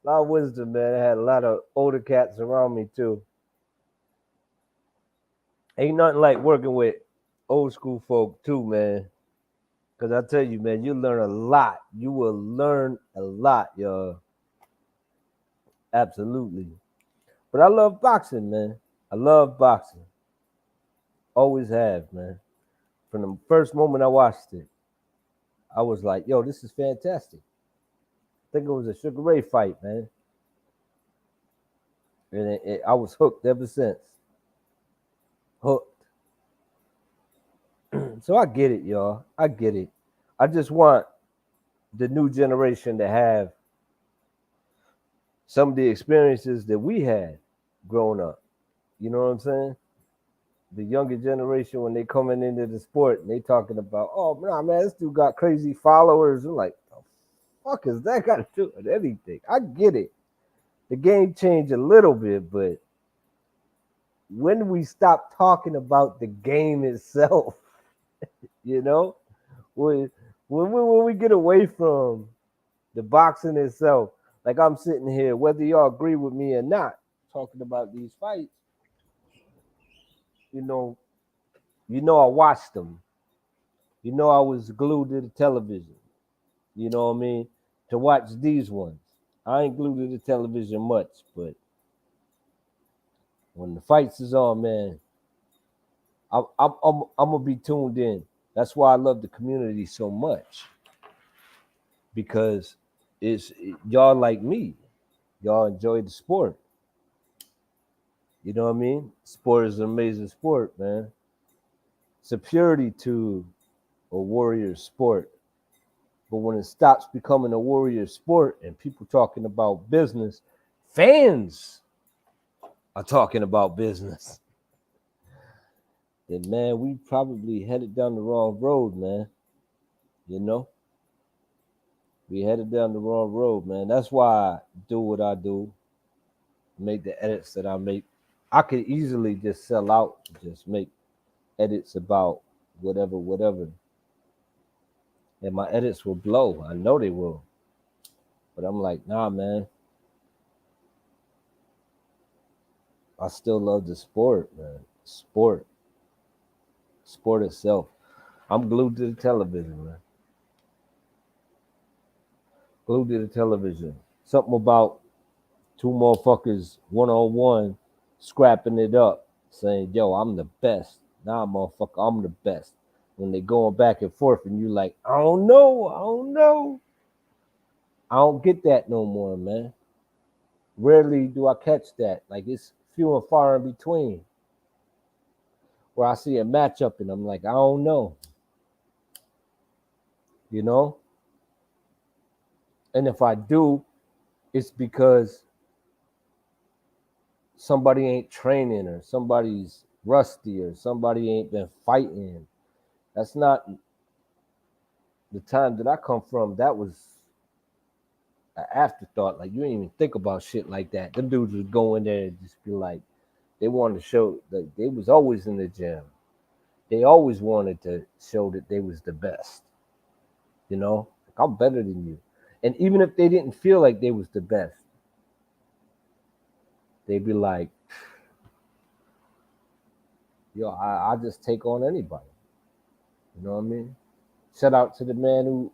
A lot of wisdom, man. I had a lot of older cats around me too. Ain't nothing like working with old school folk too, man. Cause I tell you, man, you learn a lot. You will learn a lot, y'all. Absolutely. But I love boxing, man. I love boxing. Always have, man. From the first moment I watched it, I was like, yo, this is fantastic. I think it was a Sugar Ray fight, man. And I was hooked ever since. Hooked. So I get it, y'all. I get it. I just want the new generation to have some of the experiences that we had growing up. You know what I'm saying? The younger generation, when they coming into the sport and they talking about, oh nah, man, this dude got crazy followers. I'm like, the fuck is that got to do with anything? I get it. The game changed a little bit, but when we stop talking about the game itself, you know, when we get away from the boxing itself, like I'm sitting here, whether y'all agree with me or not, talking about these fights, you know, I watched them. You know, I was glued to the television. You know what I mean? To watch these ones. I ain't glued to the television much, but when the fights is on, man, I'm gonna be tuned in. That's why I love the community so much, because y'all like me. Y'all enjoy the sport. You know what I mean? Sport is an amazing sport, man. It's a purity to a warrior sport. But when it stops becoming a warrior sport and people talking about business, fans are talking about business, then man, we probably headed down the wrong road, man. You know? We headed down the wrong road, man. That's why I do what I do, make the edits that I make. I could easily just sell out, just make edits about whatever. And my edits will blow. I know they will. But I'm like, nah, man. I still love the sport, man. Sport itself. I'm glued to the television, man. Glued to the television. Something about two motherfuckers one-on-one scrapping it up, saying, yo, I'm the best. Nah, motherfucker, I'm the best. When they going back and forth and you like, I don't know. I don't get that no more, man. Rarely do I catch that. Like, it's few and far in between where I see a matchup and I'm like, I don't know. You know? And if I do, it's because somebody ain't training or somebody's rusty or somebody ain't been fighting. That's not the time that I come from. That was an afterthought. Like, you didn't even think about shit like that. Them dudes would go in there and just be like, they wanted to show that they was always in the gym. They always wanted to show that they was the best. You know, like, I'm better than you. And even if they didn't feel like they was the best, they'd be like, yo, I just take on anybody. You know what I mean? Shout out to the man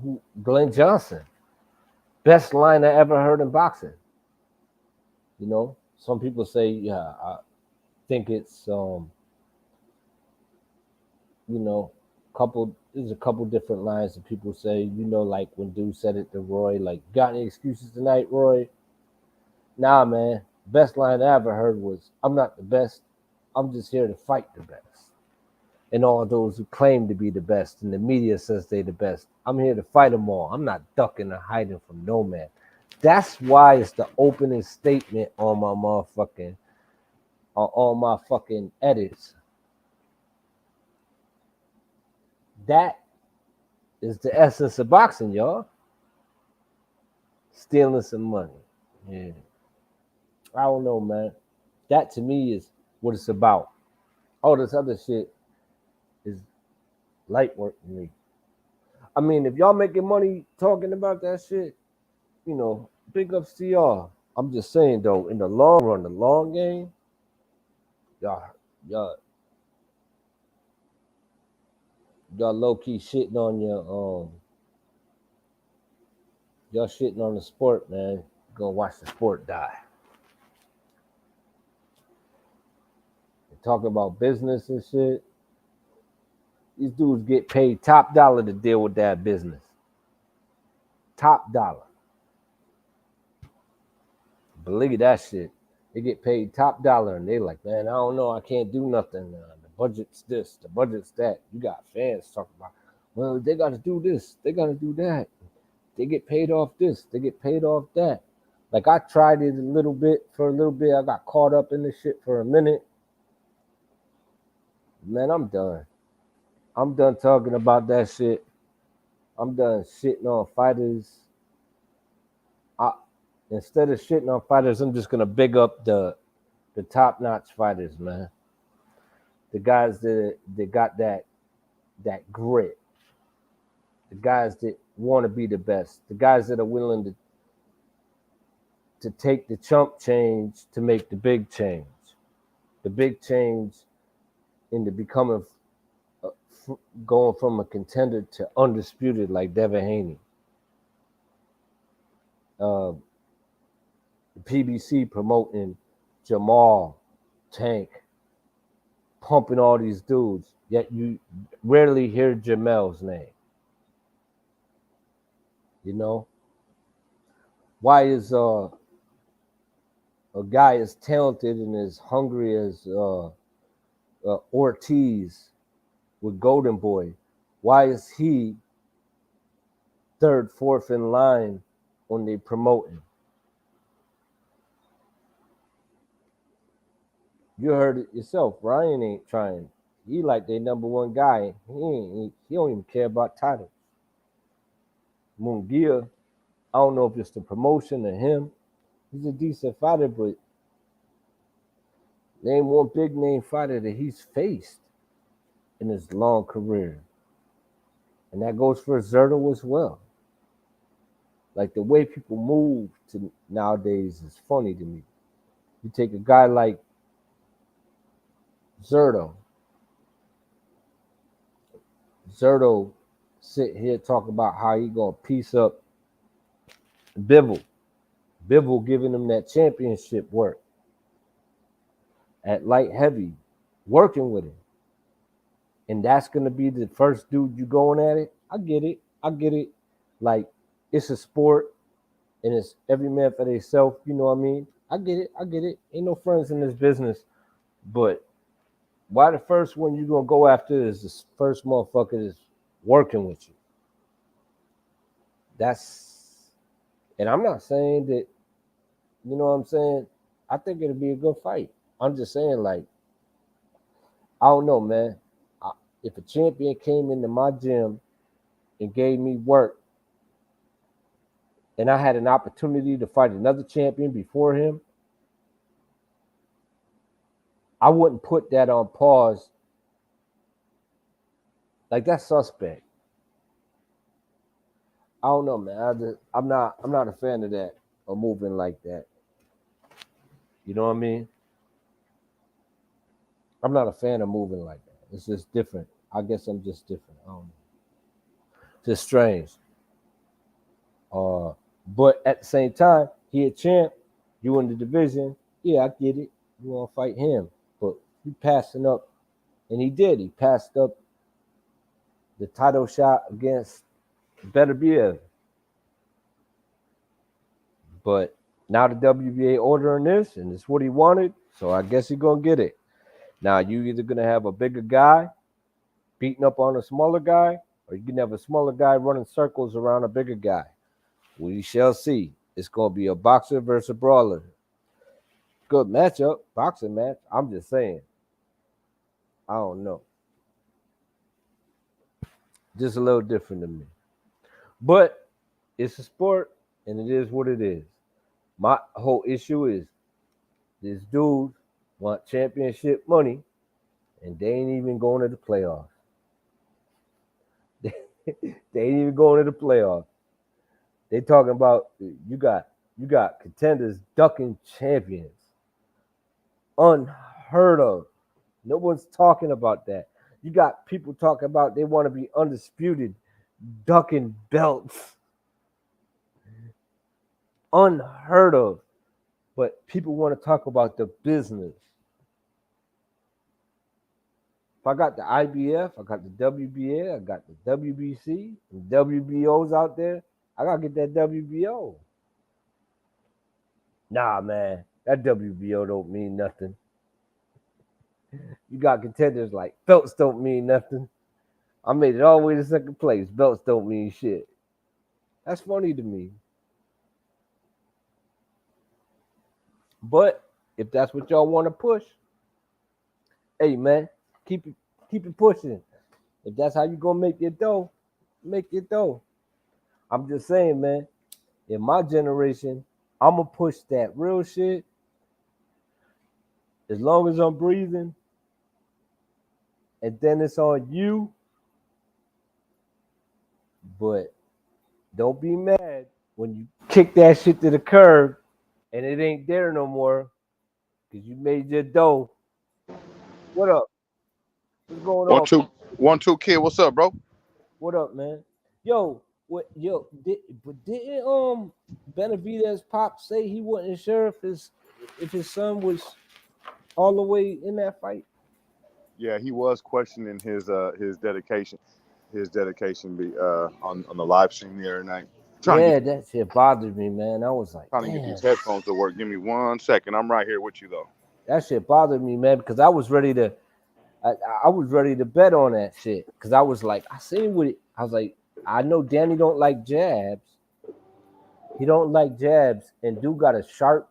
who Glenn Johnson, best line I ever heard in boxing. You know, some people say, yeah, I think it's you know, there's a couple different lines that people say, you know, like when dude said it to Roy, like, got any excuses tonight, Roy? Nah, man. Best line I ever heard was, I'm not the best. I'm just here to fight the best. And all those who claim to be the best and the media says they the best, I'm here to fight them all. I'm not ducking or hiding from no man. That's why it's the opening statement on my motherfucking, on my fucking edits. That is the essence of boxing, y'all. Stealing some money. Yeah. I don't know, man. That to me is what it's about. All this other shit is light work to me. I mean, if y'all making money talking about that shit, big ups to y'all. I'm just saying though, in the long run, the long game, y'all, y'all, y'all low key shitting on y'all shitting on the sport, man. You're gonna watch the sport die. Talking about business and shit. These dudes get paid top dollar to deal with that business. Top dollar. Believe that shit. They get paid top dollar and they like, man, I don't know, I can't do nothing. The budget's this, the budget's that. You got fans talking about, well, they got to do this, they got to do that. They get paid off this, they get paid off that. Like I tried it for a little bit. I got caught up in this shit for a minute. Man, I'm done. I'm done talking about that shit. I'm done shitting on fighters. Instead of shitting on fighters, I'm just gonna big up the top-notch fighters, man. The guys that got that grit. The guys that want to be the best. The guys that are willing to take the chump change to make the big change. The big change into becoming going from a contender to undisputed like Devin Haney. The PBC promoting Jamal, Tank, pumping all these dudes, yet you rarely hear Jamel's name. Why is a guy as talented and as hungry as Ortiz with Golden Boy? Why is he third, fourth in line when they promoting? You heard it yourself. Ryan ain't trying. He like their number one guy. He don't even care about titles. Munguia, I don't know if it's the promotion of him. He's a decent fighter, but name one big name fighter that he's faced in his long career. And that goes for Zerto as well. Like the way people move to nowadays is funny to me. You take a guy like Zerto sit here talk about how he gonna piece up Bivol giving him that championship work at light heavy, working with him. And that's gonna be the first dude you going at it. I get it. Like it's a sport and it's every man for themselves, you know what I mean? I get it. Ain't no friends in this business. But why the first one you gonna go after is the first motherfucker that's working with you? And I'm not saying that, you know what I'm saying? I think it'll be a good fight. I'm just saying, like, I don't know, man. If a champion came into my gym and gave me work and I had an opportunity to fight another champion before him, I wouldn't put that on pause. Like, that's suspect. I don't know, man. I'm not a fan of that or moving like that. You know what I mean? I'm not a fan of moving like that. It's just different. I guess I'm just different. I don't know. Just strange. But at the same time, he a champ. You in the division. Yeah, I get it. You want to fight him. But you passing up. And he did. He passed up the title shot against Benavidez. But now the WBA ordering this, and it's what he wanted. So I guess he's going to get it. Now, you either going to have a bigger guy beating up on a smaller guy, or you can have a smaller guy running circles around a bigger guy. We shall see. It's going to be a boxer versus a brawler. Good matchup, boxing match. I'm just saying. I don't know. Just a little different to me. But it's a sport, and it is what it is. My whole issue is These dudes want championship money, and they ain't even going to the playoffs. They ain't even going to the playoffs. They talking about you got contenders ducking champions. Unheard of. No one's talking about that. You got people talking about they want to be undisputed, ducking belts. Unheard of. But people want to talk about the business. If I got the IBF, I got the WBA, I got the WBC, and WBOs out there, I gotta get that WBO. Nah, man, that WBO don't mean nothing. You got contenders like belts don't mean nothing. I made it all the way to second place. Belts don't mean shit. That's funny to me. But if that's what y'all want to push, hey man, keep it pushing. If that's how you gonna make your dough, make your dough. I'm just saying, man, in my generation, I'm gonna push that real shit as long as I'm breathing, and then it's on you. But don't be mad when you kick that shit to the curb and it ain't there no more because you made your dough. What up? What's going on? 1-2 kid. What's up, bro? What up, man? Yo, didn't Benavidez pop say he wasn't sure if his son was all the way in that fight? Yeah, he was questioning his dedication, on the live stream the other night. That shit bothered me, man. I was like, Trying to get these headphones to work. Give me 1 second. I'm right here with you though. That shit bothered me, man, because I was ready to bet on that shit. Because I was like, I seen what I was like, I know Danny don't like jabs. He don't like jabs, and dude got a sharp,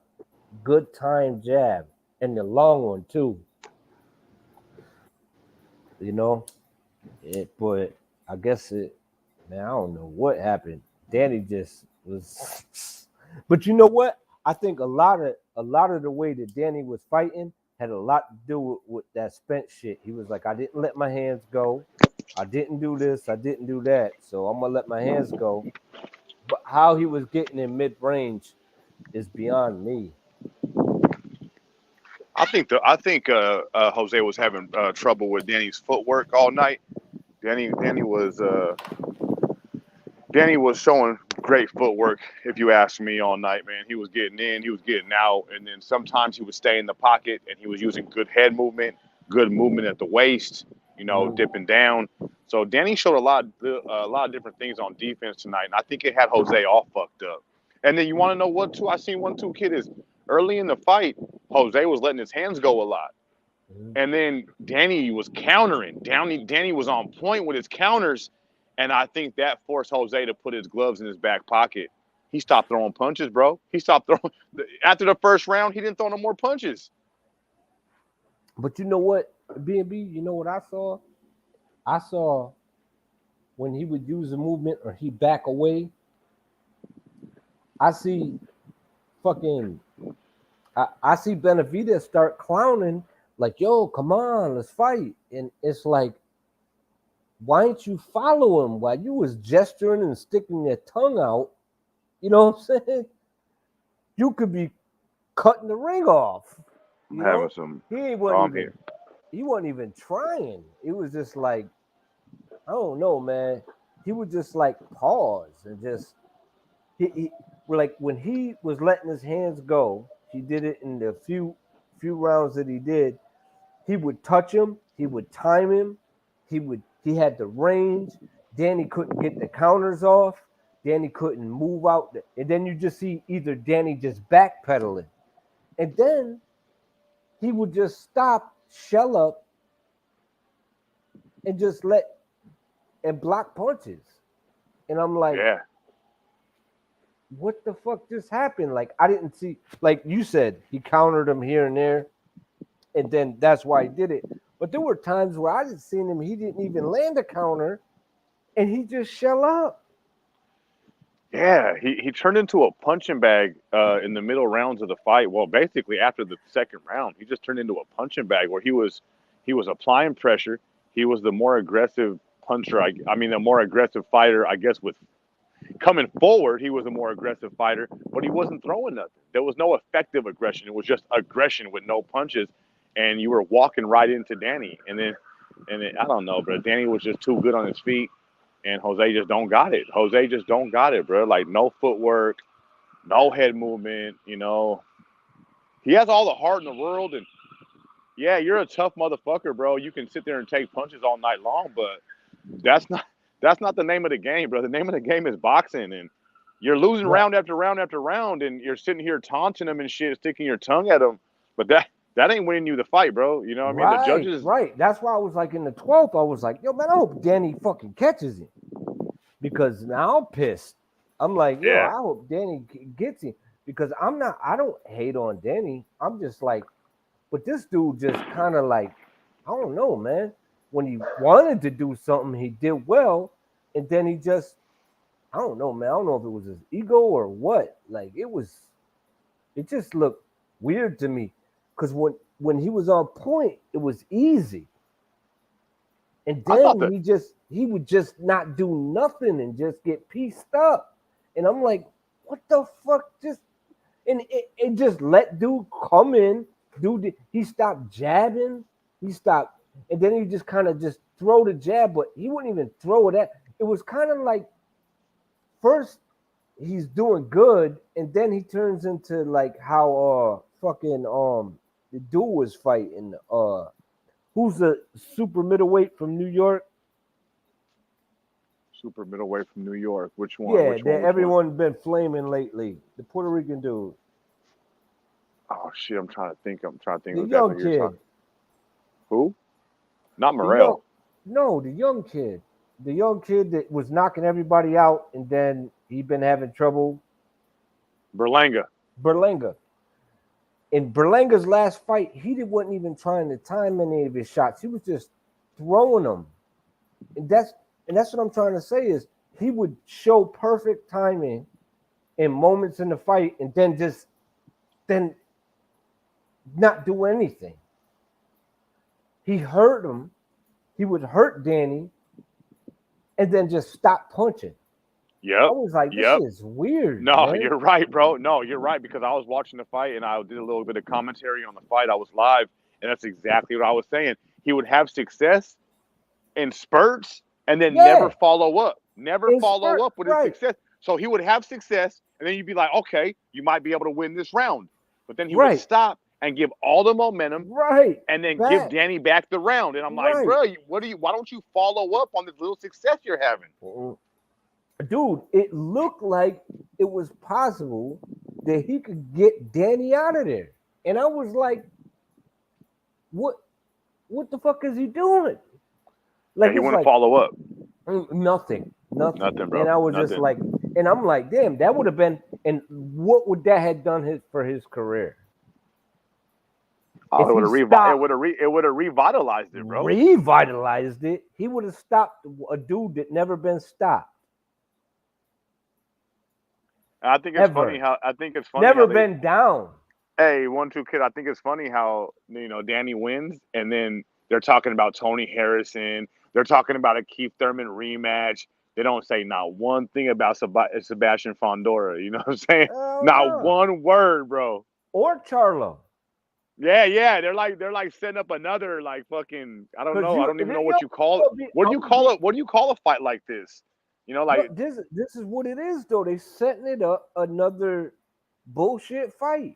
good time jab, and the long one too. You know, but I guess man, I don't know what happened. Danny just was, but you know what? I think a lot of the way that Danny was fighting had a lot to do with that spent shit. He was like, I didn't let my hands go. I didn't do this. I didn't do that. So I'm gonna let my hands go. But how he was getting in mid range is beyond me. I think Jose was having trouble with Danny's footwork all night. Danny was showing great footwork, if you ask me, all night, man. He was getting in, he was getting out, and then sometimes he would stay in the pocket, and he was using good head movement, good movement at the waist, dipping down. So Danny showed a lot of different things on defense tonight, and I think it had Jose all fucked up. And then you want to know what, too? I seen 1-2 kid is early in the fight, Jose was letting his hands go a lot. And then Danny was countering. Danny was on point with his counters. And I think that forced Jose to put his gloves in his back pocket. He stopped throwing punches, bro. He stopped throwing. After the first round, he didn't throw no more punches. But you know what, B&B, you know what I saw? I saw when he would use the movement or he back away, I see Benavidez start clowning like, yo, come on, let's fight. And it's like, why didn't you follow him while you was gesturing and sticking your tongue out? You know what I'm saying? You could be cutting the ring off. I'm having some. He wasn't even trying. It was just like, I don't know, man. He would just like pause and just he like when he was letting his hands go. He did it in the few rounds that he did. He would touch him. He would time him. He had the range. Danny couldn't get the counters off. Danny couldn't move out. And then you just see either Danny just backpedaling. And then he would just stop, shell up, and just and block punches. And I'm like, yeah. What the fuck just happened? Like, I didn't see, like you said, he countered him here and there. And then that's why he did it. But there were times where I just seen him, he didn't even land a counter, and he just shell up. Yeah, he turned into a punching bag in the middle rounds of the fight. Well, basically after the second round, he just turned into a punching bag where he was applying pressure. He was the more aggressive puncher. I mean, the more aggressive fighter, I guess, with coming forward, he was a more aggressive fighter, but he wasn't throwing nothing. There was no effective aggression. It was just aggression with no punches, and you were walking right into Danny. And then I don't know, bro. Danny was just too good on his feet, and Jose just don't got it. Jose just don't got it, bro. Like no footwork, no head movement. He has all the heart in the world, and yeah, you're a tough motherfucker, bro. You can sit there and take punches all night long, but that's not the name of the game, bro. The name of the game is boxing, and you're losing round after round after round, and you're sitting here taunting them and shit, sticking your tongue at them. But that ain't winning you the fight, bro. You know what I mean? The judges, right. That's why I was like in the 12th. I was like, yo, man, I hope Danny fucking catches him because now I'm pissed. I'm like, yo, I hope Danny gets him because I don't hate on Danny. I'm just like, but this dude just kind of like, I don't know, man. When he wanted to do something, he did well, and then he just, I don't know, man. I don't know if it was his ego or what. Like it just looked weird to me, because when he was on point, it was easy, and then he would just not do nothing and just get pieced up, and I'm like, what the fuck? And it just let dude come in. Dude, he stopped jabbing. He stopped. And then he just kind of just throw the jab, but he wouldn't even throw it at. It was kind of like first he's doing good, and then he turns into like how the dude was fighting. Who's the super middleweight from New York? Super middleweight from New York. Which one? Yeah, which one? everyone's been flaming lately. The Puerto Rican dude. Oh shit! I'm trying to think. The young kid. Who? Not Morel. No, the young kid. The young kid that was knocking everybody out, and then he been having trouble. Berlanga. In Berlanga's last fight, he wasn't even trying to time any of his shots. He was just throwing them. And that's what I'm trying to say is he would show perfect timing in moments in the fight and then not do anything. He hurt him. He would hurt Danny and then just stop punching. Yep. I was like, this is weird. No, man. You're right, bro. No, you're right, because I was watching the fight and I did a little bit of commentary on the fight. I was live, and that's exactly what I was saying. He would have success in spurts and then never follow up. Follow up with his success. So he would have success, and then you'd be like, okay, you might be able to win this round. But then he would stop and give all the momentum, and then give Danny back the round. And I'm like, bro, why don't you follow up on this little success you're having? Dude, it looked like it was possible that he could get Danny out of there. And I was like, what the fuck is he doing? Like, he wouldn't follow up. Nothing, bro. And I was just like, and I'm like, damn, that would have been, and what would that have done for his career? Oh, it would have revitalized it, bro. Revitalized it. He would have stopped a dude that never been stopped. I think it's funny how never been down. Hey, 1-2 kid. I think it's funny how Danny wins, and then they're talking about Tony Harrison. They're talking about a Keith Thurman rematch. They don't say not one thing about Sebastian Fondora. You know what I'm saying? Not one word, bro. Or Charlo. Yeah. They're like setting up another like fucking. I don't know. I don't even know what you call it. What do you call it? What do you call a fight like this? Like this is what it is though. They setting it up another bullshit fight.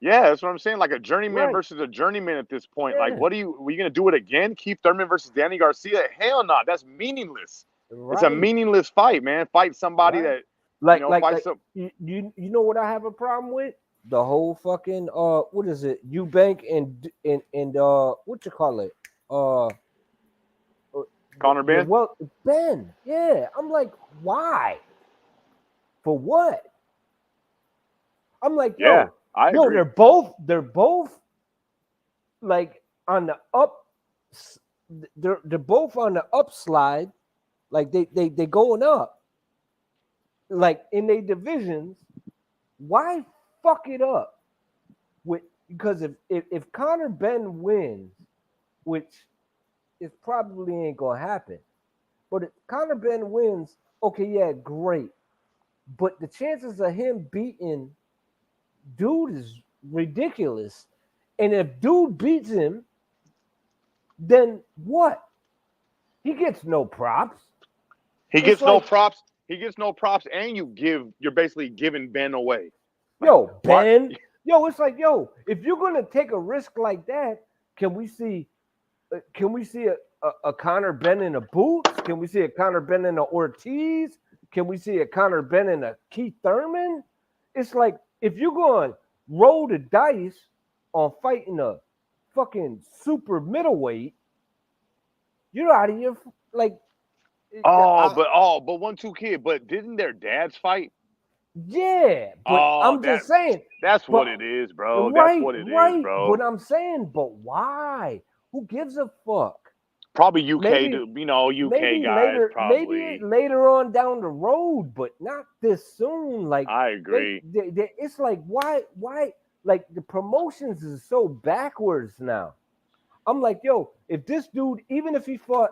Yeah, that's what I'm saying. Like a journeyman versus a journeyman at this point. Like, were you gonna do it again? Keith Thurman versus Danny Garcia? Hell no, that's meaningless. It's a meaningless fight, man. Fight somebody that you know what I have a problem with? The whole fucking what is it? Eubank and what you call it? Conor Ben? Well, Ben, yeah. I'm like, why? For what? I'm like, I agree. They're both like on the up. They're both on the upslide, like they going up. like in their divisions, why fuck it up with because if Conor Ben wins, which it probably ain't gonna happen, but if Conor Ben wins, okay, yeah, great. But the chances of him beating dude is ridiculous. And if dude beats him, then what? He gets no props. He It's gets no like, props. He gets no props, and you're basically giving Ben away. yo, What? Ben, yo, it's like, yo, if you're gonna take a risk like that, can we see a Conor Ben in a Boots? Can we see a Conor Ben in a Ortiz? Can we see a Conor Ben in a Keith Thurman? It's like if you're going to roll the dice on fighting a fucking super middleweight, you're out of your like. But 1-2 kid. But didn't their dads fight? Yeah, but Oh, I'm just saying. that's what But it is, bro. That's right, what it is, right. bro. But I'm saying, but why? Who gives a fuck? Probably UK, Maybe UK guys, maybe probably. later on down the road, but not this soon. Like I agree. it's like why like the promotions is so backwards now. I'm like, yo, if this dude, even if he fought,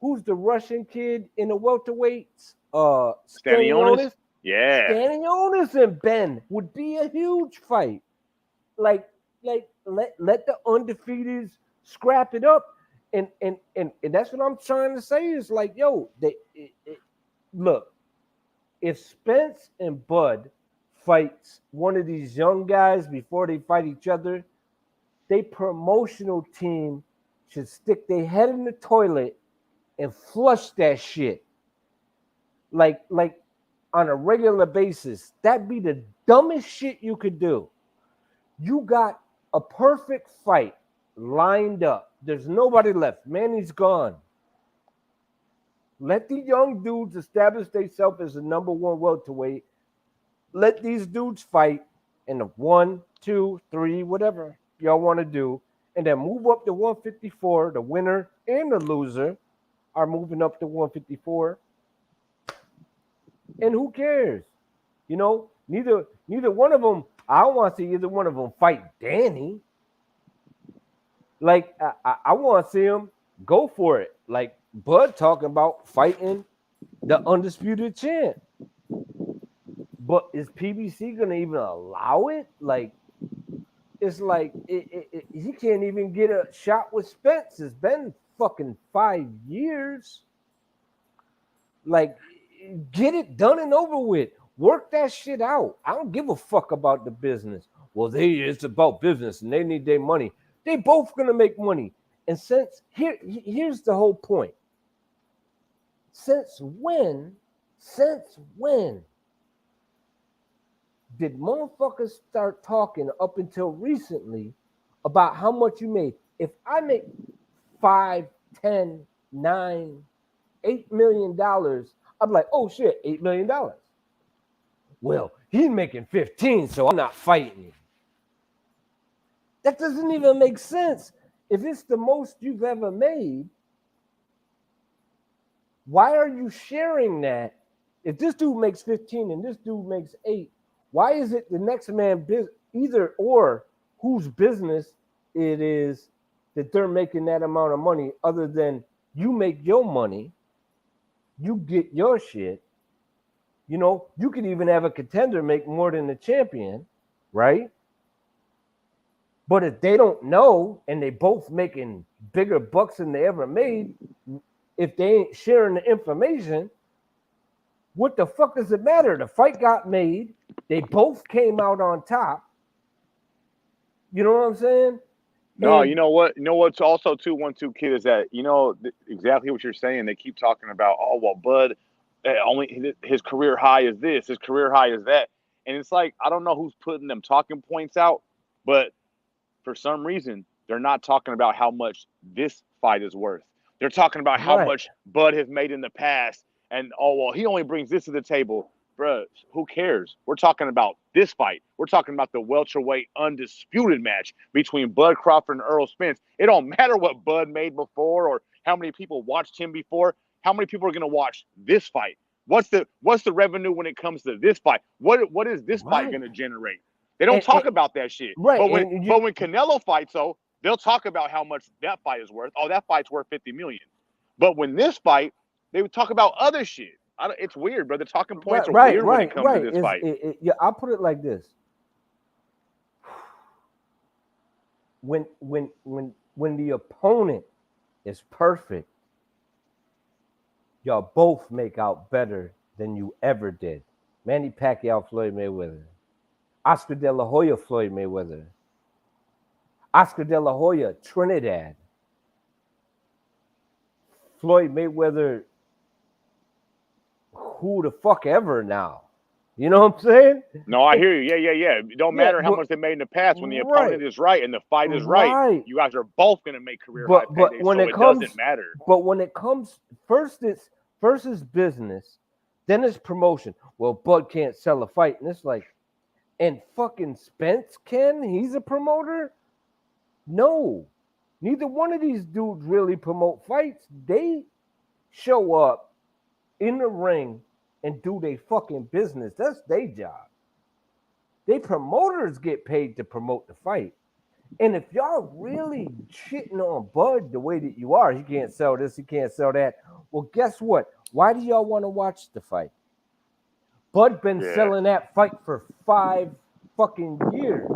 who's the Russian kid in the welterweights? Stanionis? Stanionis. Yeah. Stanionis and Ben would be a huge fight. Like let the undefeateds scrap it up. And that's what I'm trying to say is like, yo, look, if Spence and Bud fights one of these young guys before they fight each other, they promotional team should stick their head in the toilet and flush that shit. Like on a regular basis. That'd be the dumbest shit you could do. You got a perfect fight lined up. There's nobody left. Manny's gone. Let the young dudes establish themselves as the number one welterweight. Let these dudes fight in the 1, 2, 3, whatever y'all want to do, and then move up to 154. The winner and the loser are moving up to 154. And who cares? You know, neither one of them. I don't want to see either one of them fight Danny. Like I want to see him go for it. Like Bud talking about fighting the undisputed champ. But is PBC gonna even allow it? Like it's like he can't even get a shot with Spence. It's been fucking 5 years. Like, get it done and over with. Work that shit out. I don't give a fuck about the business. Well, it's about business and they need their money. They both gonna make money. And here's the whole point. Since when did motherfuckers start talking up until recently about how much you made? If I make 5, 10, 9, $8 million, I'm like, oh shit, $8 million. Well, he's making 15, so I'm not fighting him. That doesn't even make sense. If it's the most you've ever made, why are you sharing that? If this dude makes 15 and this dude makes 8, why is it the next man either or whose business it is that they're making that amount of money other than you make your money, you get your shit. You know, you could even have a contender make more than the champion, right? But if they don't know and they both making bigger bucks than they ever made, if they ain't sharing the information, what the fuck does it matter? The fight got made. They both came out on top. You know what I'm saying? No, you know what? You know what's also 2-1-2 kid is that exactly what you're saying. They keep talking about, oh well, Bud, only his career high is this, his career high is that, and it's like I don't know who's putting them talking points out, but for some reason they're not talking about how much this fight is worth. They're talking about how much Bud has made in the past, and oh well, he only brings this to the table. Bruh, who cares? We're talking about this fight. We're talking about the welterweight undisputed match between Bud Crawford and Earl Spence. It don't matter what Bud made before or how many people watched him before. How many people are going to watch this fight? What's the revenue when it comes to this fight? What is this fight Right. going to generate? They don't talk about that shit. Right. But when Canelo fights, though, they'll talk about how much that fight is worth. Oh, that fight's worth $50 million. But when this fight, they would talk about other shit. It's weird, bro. The talking points are weird when it comes to this fight. Yeah, I'll put it like this. When the opponent is perfect, y'all both make out better than you ever did. Manny Pacquiao, Floyd Mayweather. Oscar De La Hoya, Floyd Mayweather. Oscar De La Hoya, Trinidad. Floyd Mayweather, who the fuck ever now. You know what I'm saying? No, I hear you. Yeah. It don't matter how much they made in the past. When the opponent is right and the fight is right, you guys are both going to make career high paydays, so it doesn't matter. But when it comes, first is business, then it's promotion. Well, Bud can't sell a fight. And it's like, and fucking Spence can? He's a promoter? No. Neither one of these dudes really promote fights. They show up in the ring and do their fucking business. That's their job. They promoters get paid to promote the fight. And if y'all really shitting on Bud the way that you are, he can't sell this, he can't sell that. Well, guess what? Why do y'all want to watch the fight? Bud been selling that fight for 5 fucking years.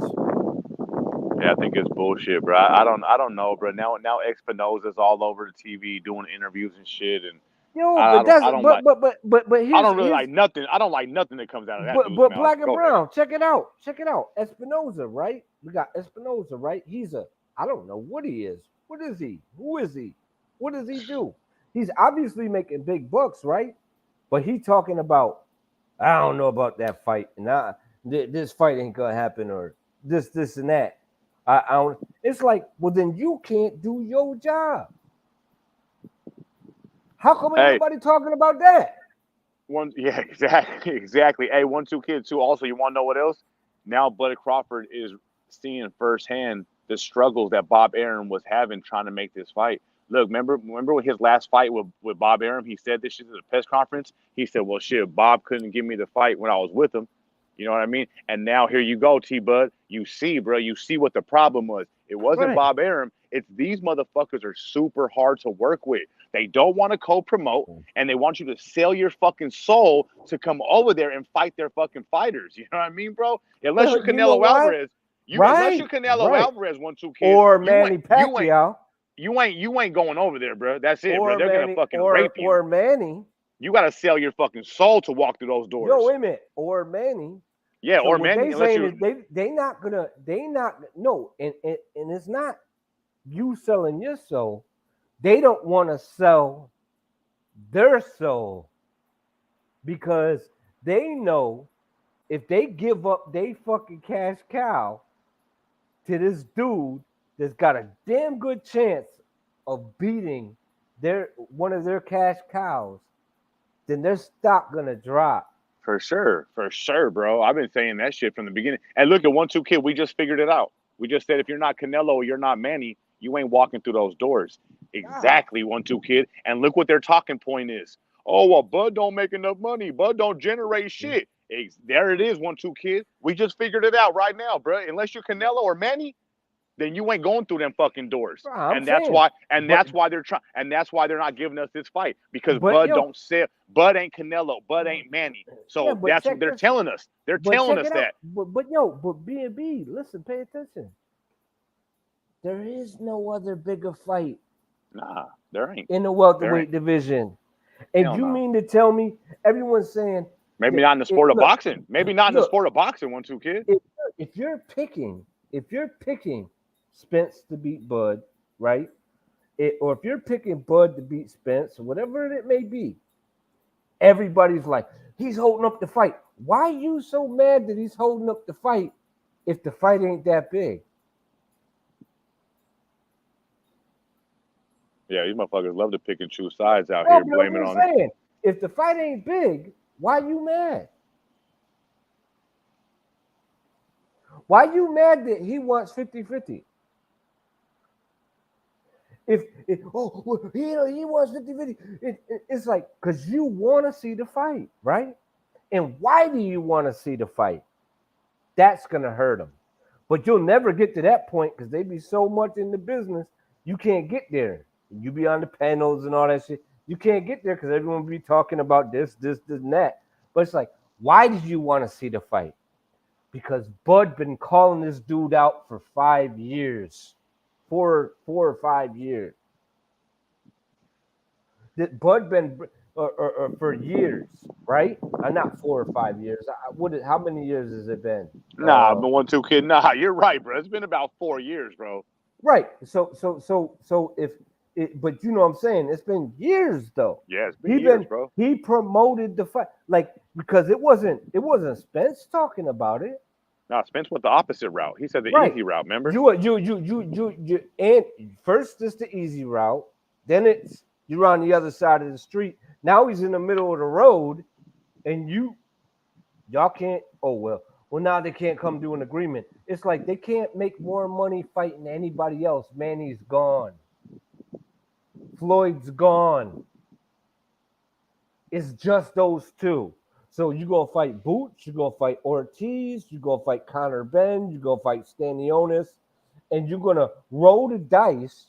Yeah, I think it's bullshit, bro. I don't know, bro. Now Espinosa's all over the TV doing interviews and shit, and I don't really like nothing. I don't like nothing that comes out of that. But Black and Brown, check it out. Espinosa, right? We got Espinosa, right? I don't know what he is. What is he? Who is he? What does he do? He's obviously making big bucks, right? But he talking about, I don't know about that fight, and this fight ain't gonna happen, or this and that. I don't. It's like, well, then you can't do your job. How come ain't nobody talking about that? Exactly. Hey, 1-2 Kid too. Also, you want to know what else? Now, Buddy Crawford is seeing firsthand the struggles that Bob Arum was having trying to make this fight. Look, remember with his last fight with Bob Arum, he said this shit at the press conference. He said, well, shit, Bob couldn't give me the fight when I was with him. You know what I mean? And now here you go, T-Bud. You see, bro. You see what the problem was. It wasn't Bob Arum. It's these motherfuckers are super hard to work with. They don't want to co-promote, and they want you to sell your fucking soul to come over there and fight their fucking fighters. You know what I mean, bro? Unless you're Canelo Alvarez. Unless you're Canelo Alvarez, 1-2 Kid. Or Manny Pacquiao. You ain't going over there, bro. That's it, bro. They're gonna fucking rape you. Or Manny. You gotta sell your fucking soul to walk through those doors. Yo, wait a minute. Or Manny. Yeah, so or Manny. They not, and it's not you selling your soul. They don't want to sell their soul because they know if they give up their fucking cash cow to this dude that's got a damn good chance of beating one of their cash cows, then their stock gonna drop. For sure, bro. I've been saying that shit from the beginning. And look at 1-2 Kid, we just figured it out. We just said if you're not Canelo, you're not Manny, you ain't walking through those doors. Exactly, 1-2 Kid. And look what their talking point is. Oh, well, Bud don't make enough money. Bud don't generate shit. There it is, 1-2 Kid. We just figured it out right now, bro. Unless you're Canelo or Manny, then you ain't going through them fucking doors. That's why they're trying, and that's why they're not giving us this fight, because Bud don't sell. Bud ain't Canelo. Bud ain't Manny. So that's what they're telling us. They're telling us that. But B&B, listen, pay attention. There is no other bigger fight. Nah, there ain't. In the welterweight division. And you mean to tell me everyone's saying maybe not in the sport of boxing. Maybe not in the sport of boxing, 1-2 Kid. If you're picking Spence to beat Bud, right? Or if you're picking Bud to beat Spence, or whatever it may be, everybody's like, he's holding up the fight. Why are you so mad that he's holding up the fight if the fight ain't that big? Yeah, these motherfuckers love to pick and choose sides out here, blaming on it. If the fight ain't big, why you mad? Why you mad that he wants 50-50? If he wants 50-50. It's like because you want to see the fight, right? And why do you want to see the fight? That's gonna hurt them. But you'll never get to that point because they be so much in the business, you can't get there. You be on the panels and all that shit. You can't get there because everyone be talking about this, and that. But it's like, why did you want to see the fight? Because Bud been calling this dude out for 5 years. Four or 5 years. Bud been or for years, right? Not 4 or 5 years. How many years has it been? Nah, the 1-2 kid. Nah, you're right, bro. It's been about 4 years, bro. Right. So if it, but you know what I'm saying, it's been years though. Yeah, it's been years, bro. He promoted the fight like because it wasn't Spence talking about it. No, Spence went the opposite route. He said the easy route. Remember? You and first it's the easy route, then it's you're on the other side of the street. Now he's in the middle of the road, and y'all can't. Oh well now they can't come to an agreement. It's like they can't make more money fighting anybody else. Manny's gone. Floyd's gone. It's just those two. So you gonna fight Boots, you gonna fight Ortiz, you gonna fight Conor Benn, you gonna fight Stanionis, and you're gonna roll the dice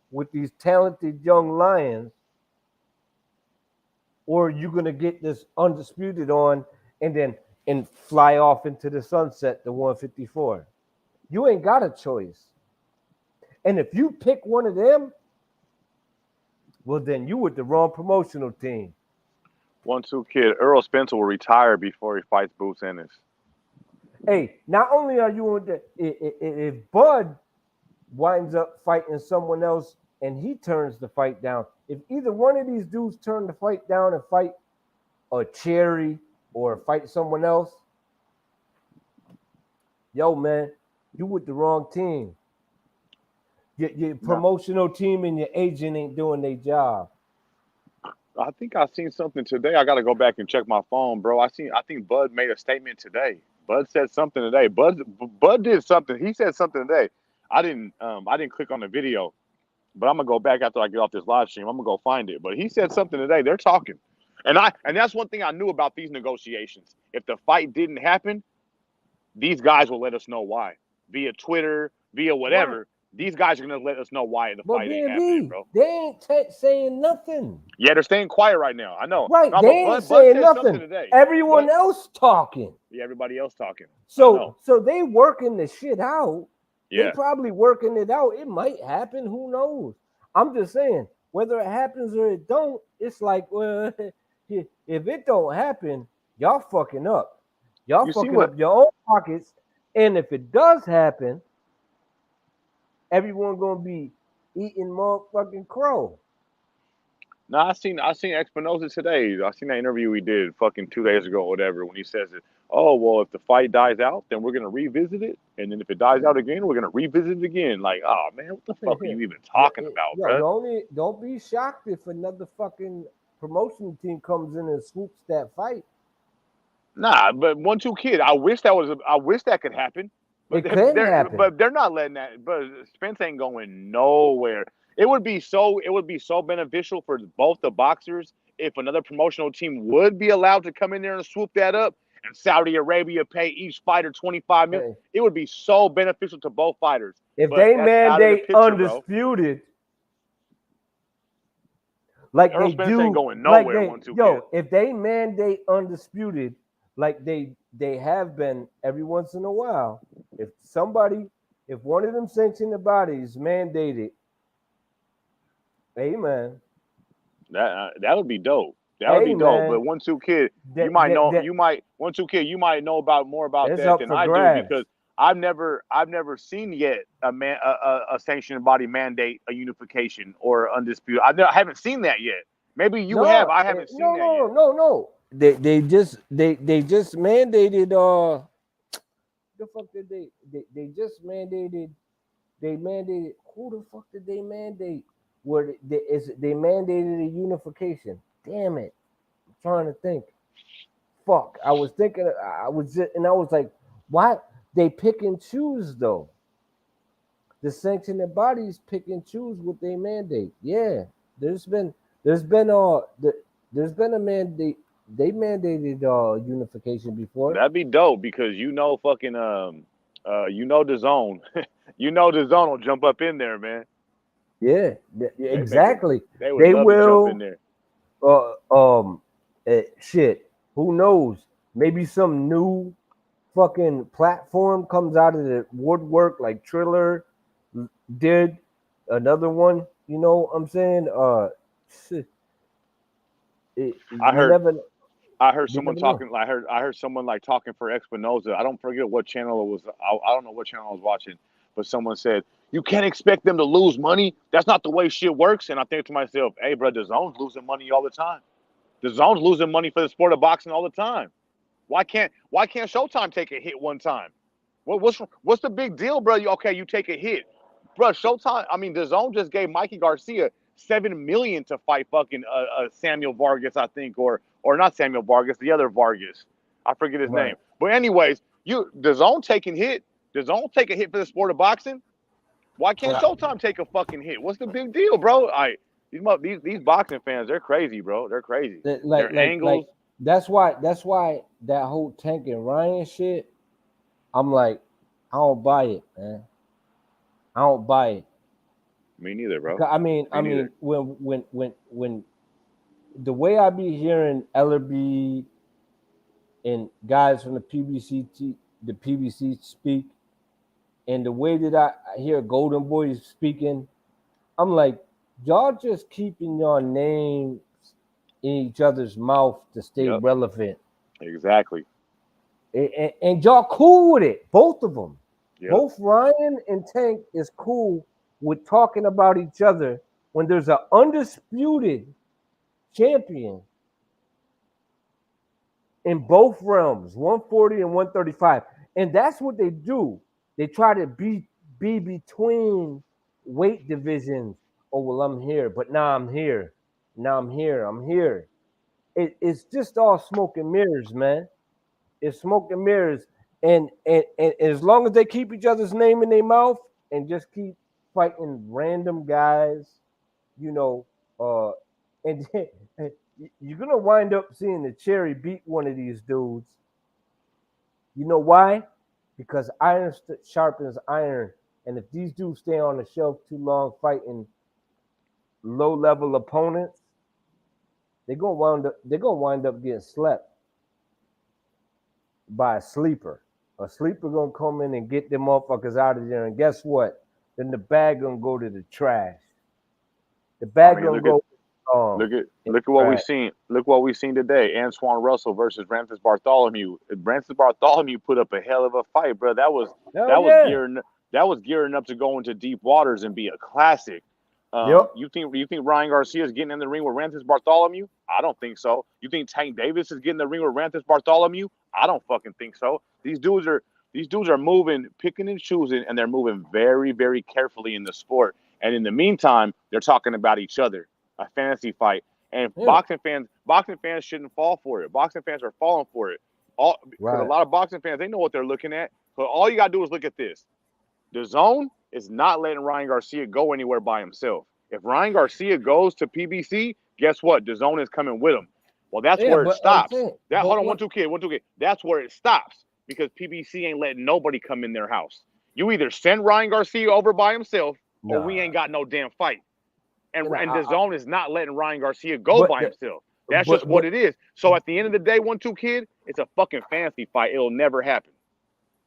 with these talented young lions, or you're gonna get this undisputed on and fly off into the sunset to 154. You ain't got a choice. And if you pick one of them, well then you with the wrong promotional team. 1-2 kid. Earl Spence will retire before he fights Boots Ennis. Hey, not only are you on the if Bud winds up fighting someone else and he turns the fight down, if either one of these dudes turn the fight down and fight a Cherry or fight someone else, yo man, you with the wrong team. Your promotional team and your agent ain't doing their job. I think I seen something today. I got to go back and check my phone, bro. I think Bud made a statement today. Bud said something today. Bud did something. He said something today. I didn't click on the video, but I'm gonna go back after I get off this live stream. I'm gonna go find it. But he said something today. They're talking, and that's one thing I knew about these negotiations. If the fight didn't happen, these guys will let us know why via Twitter, via whatever. Right. These guys are gonna let us know why the fight ain't happening, bro. They ain't saying nothing. Yeah, they're staying quiet right now. I know. Right, no, they ain't saying nothing. Everyone else talking. Yeah, everybody else talking. So they working the shit out. Yeah. They probably working it out. It might happen. Who knows? I'm just saying, whether it happens or it don't, it's like, well, if it don't happen, y'all fucking up. Y'all fucking up your own pockets. And if it does happen, everyone gonna be eating motherfucking crow. No, I seen Espinosa today. I seen that interview he did fucking 2 days ago or whatever when he says it. Oh well, if the fight dies out, then we're gonna revisit it, and then if it dies out again, we're gonna revisit it again. Like, oh man, what the fuck are you even talking about, bro? Don't be shocked if another fucking promotion team comes in and swoops that fight. Nah, but 1-2 kid. I wish that could happen. But it could happen. But they're not letting that. But Spence ain't going nowhere. It would be so beneficial for both the boxers if another promotional team would be allowed to come in there and swoop that up, and Saudi Arabia pay each fighter $25 million. It would be so beneficial to both fighters. If they mandate undisputed, like Earl they Spence do, ain't going nowhere. If they mandate undisputed, like they have been every once in a while, if one of them sanctioned bodies mandated, hey man, that would be dope. That would be dope. But 1-2 kid, you might know more about that than I do, because I've never seen yet a sanctioned body mandate a unification or undisputed. I haven't seen that yet. Maybe you have. I haven't seen that yet. No. They just mandated. The fuck did they just mandated? They mandated. Who the fuck did they mandate? Where they mandated a unification? Damn it! I'm trying to think. Fuck! I was thinking. I was like, why they pick and choose though? the sanctioning bodies pick and choose what they mandate. Yeah, there's been there's been there's been a mandate. They mandated unification before. That'd be dope because fucking the zone, the zone will jump up in there, man. Yeah, They make it. exactly. They would They love to jump in will. there. Shit. Who knows? Maybe some new fucking platform comes out of the woodwork, like Triller did. Another one. You know what I'm saying? Shit, I you heard never. I heard You someone never know. talking. I heard someone like talking for Espinoza. I don't forget what channel it was. I don't know what channel I was watching, but someone said you can't expect them to lose money. That's not the way shit works. And I think to myself, hey, bro, the zone's losing money all the time. The zone's losing money for the sport of boxing all the time. Why can't Showtime take a hit one time? What's the big deal, bro? You take a hit, bro. Showtime. I mean, the zone just gave Mikey Garcia $7 million to fight fucking Samuel Vargas, I think, or not Samuel Vargas, the other Vargas. I forget his name. Right. But anyways, the zone taking hit. The zone take a hit for the sport of boxing. Why can't Right. Showtime take a fucking hit? What's the big deal, bro? These boxing fans, they're crazy, bro. They're crazy. Their Like angles. that's why that whole Tank and Ryan shit. I'm like, I don't buy it, man. I don't buy it. Me neither, bro. 'Cause Me neither. When the way I be hearing Ellerby and guys from the PBC speak, and the way that I hear Golden Boy speaking, I'm like, y'all just keeping your names in each other's mouth to stay Yep. relevant. Exactly. And y'all cool with it, both of them. Yep. Both Ryan and Tank is cool with talking about each other when there's an undisputed champion in both realms, 140 and 135. And that's what they do. They try to be between weight divisions. Oh, well, I'm here, but now I'm here. Now I'm here. It's just all smoke and mirrors, man. It's smoke and mirrors. And as long as they keep each other's name in their mouth and just keep fighting random guys, you know, and you're gonna wind up seeing the Cherry beat one of these dudes. You know why? Because iron sharpens iron, and if these dudes stay on the shelf too long fighting low-level opponents, they're gonna wind up getting slept by a sleeper. A sleeper gonna come in and get them motherfuckers out of there, and guess what? Then the bag gonna go to the trash. The bag gonna go. Look at what we've seen. Look what we've seen today. Antoine Russell versus Francis Bartholomew. Francis Bartholomew put up a hell of a fight, bro. That was gearing up to go into deep waters and be a classic. Yep. You think Ryan Garcia is getting in the ring with Francis Bartholomew? I don't think so. You think Tank Davis is getting in the ring with Francis Bartholomew? I don't fucking think so. These dudes are moving, picking and choosing, and they're moving very, very carefully in the sport. And in the meantime, they're talking about each other. A fantasy fight, and boxing fans shouldn't fall for it. Boxing fans are falling for it. Because a lot of boxing fans, they know what they're looking at. So all you gotta do is look at this. The zone is not letting Ryan Garcia go anywhere by himself. If Ryan Garcia goes to PBC, guess what? The zone is coming with him. Well, that's where it stops. Hold on, 1-2 kid. That's where it stops because PBC ain't letting nobody come in their house. You either send Ryan Garcia over by himself, or we ain't got no damn fight. And the zone is not letting Ryan Garcia go by himself. That's just what it is. So at the end of the day, 1-2 kid, it's a fucking fantasy fight. It'll never happen.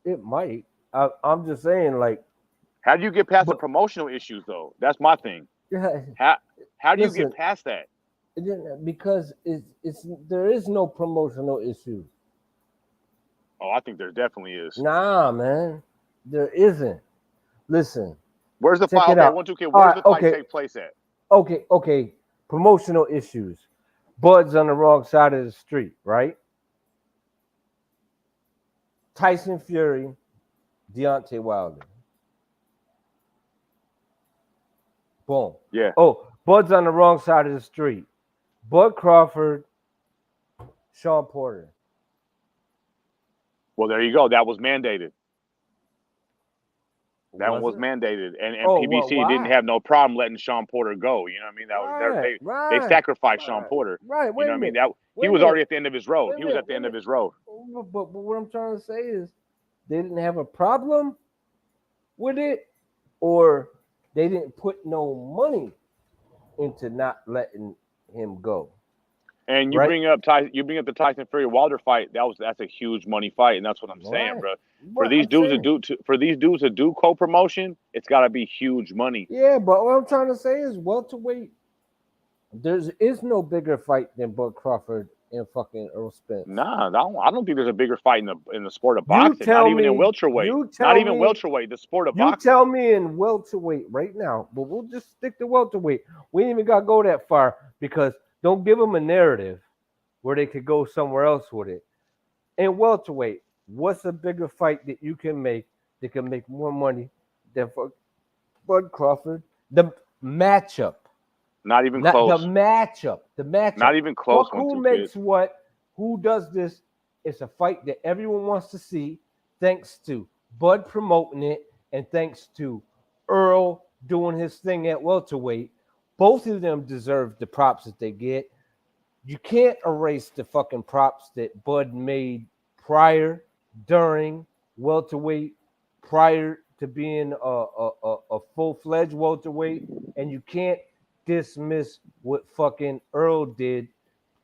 It might. I'm just saying, like, how do you get past the promotional issues, though? That's my thing. How do you get past that? Because there is no promotional issue. Oh, I think there definitely is. Nah, man, there isn't. Listen, where's the fight? Okay, 1-2 kid. Where's the fight take place at? Okay. Promotional issues. Bud's on the wrong side of the street, right? Tyson Fury, Deontay Wilder. Boom. Yeah. Oh, Bud's on the wrong side of the street. Bud Crawford, Sean Porter. Well, there you go. That was mandated. That one was it? mandated, and Oh, PBC didn't why? have no problem letting Sean Porter go. You know what I mean? That was they sacrificed Sean Porter. Right. You Wait know a what I mean? minute. That he Wait a was minute. already at the end of his road. Wait a He was minute. at the Wait a end of minute. his road. But what I'm trying to say is they didn't have a problem with it, or they didn't put no money into not letting him go. And you Right? bring up the Tyson Fury Wilder fight. That's a huge money fight, and that's what I'm saying, Right. bro. For But these I'm dudes saying, to do co-promotion, it's got to be huge money. yeah, but what I'm trying to say is welterweight. There is no bigger fight than Bud Crawford and fucking Earl Spence. Nah, I don't think there's a bigger fight in the sport of You boxing. tell Not even in me. welterweight. You Not tell even me. welterweight. The sport of You boxing. tell me in welterweight right now, but we'll just stick to welterweight. We ain't even got to go that far because don't give them a narrative where they could go somewhere else with it. In welterweight, what's a bigger fight that you can make that can make more money than for Bud Crawford? The matchup. Not even Not close. the matchup. The matchup. Not even close. Fuck who makes what? Who does this? It's a fight that everyone wants to see, thanks to Bud promoting it and thanks to Earl doing his thing at welterweight. Both of them deserve the props that they get. You can't erase the fucking props that Bud made prior, during welterweight, prior to being a full-fledged welterweight, and you can't dismiss what fucking Earl did,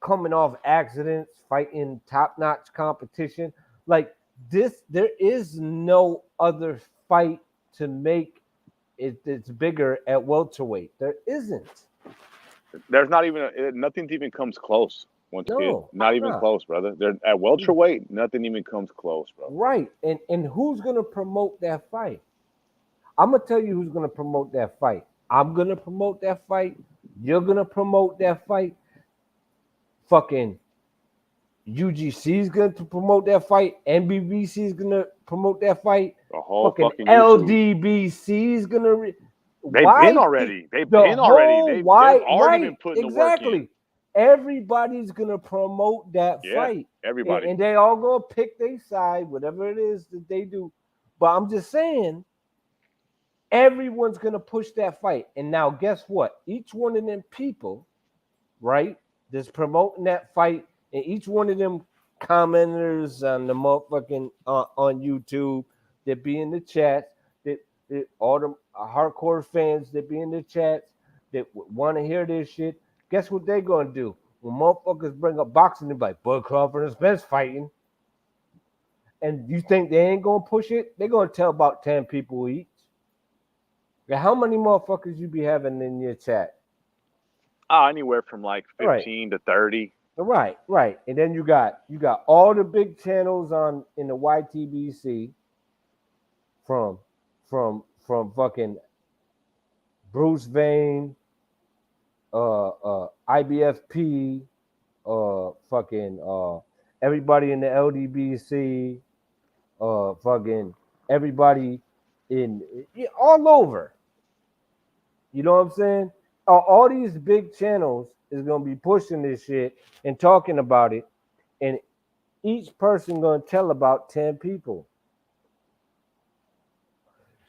coming off accidents, fighting top-notch competition. Like this, there is no other fight to make it's bigger at welterweight. There isn't. There's not even nothing even comes close. Not even close, brother. They're at welterweight. Nothing even comes close, bro. Right, and who's gonna promote that fight? I'm gonna tell you who's gonna promote that fight. I'm gonna promote that fight. You're gonna promote that fight. Fucking UGC is gonna promote that fight. NBBC is gonna promote that fight. The whole fucking LDBC is gonna. They've been already. They've already been putting the work in. Everybody's gonna promote that fight. Everybody. And they all gonna pick their side, whatever it is that they do. But I'm just saying, everyone's gonna push that fight. And now guess what? Each one of them people, right, that's promoting that fight, and each one of them commenters on the motherfucking on YouTube that be in the chat, that all the hardcore fans that be in the chats that want to hear this shit. Guess what they gonna do? When motherfuckers bring up boxing, they're like Bud Crawford and Spence fighting, and you think they ain't gonna push it? They're gonna tell about 10 people each. Now, how many motherfuckers you be having in your chat? Anywhere from like 15 to 30. Right. And then you got all the big channels in the YTBC from fucking Bruce Vane, IBFP, fucking everybody in the LDBC, fucking everybody in all over. You know what I'm saying? All these big channels is gonna be pushing this shit and talking about it, and each person gonna tell about 10 people.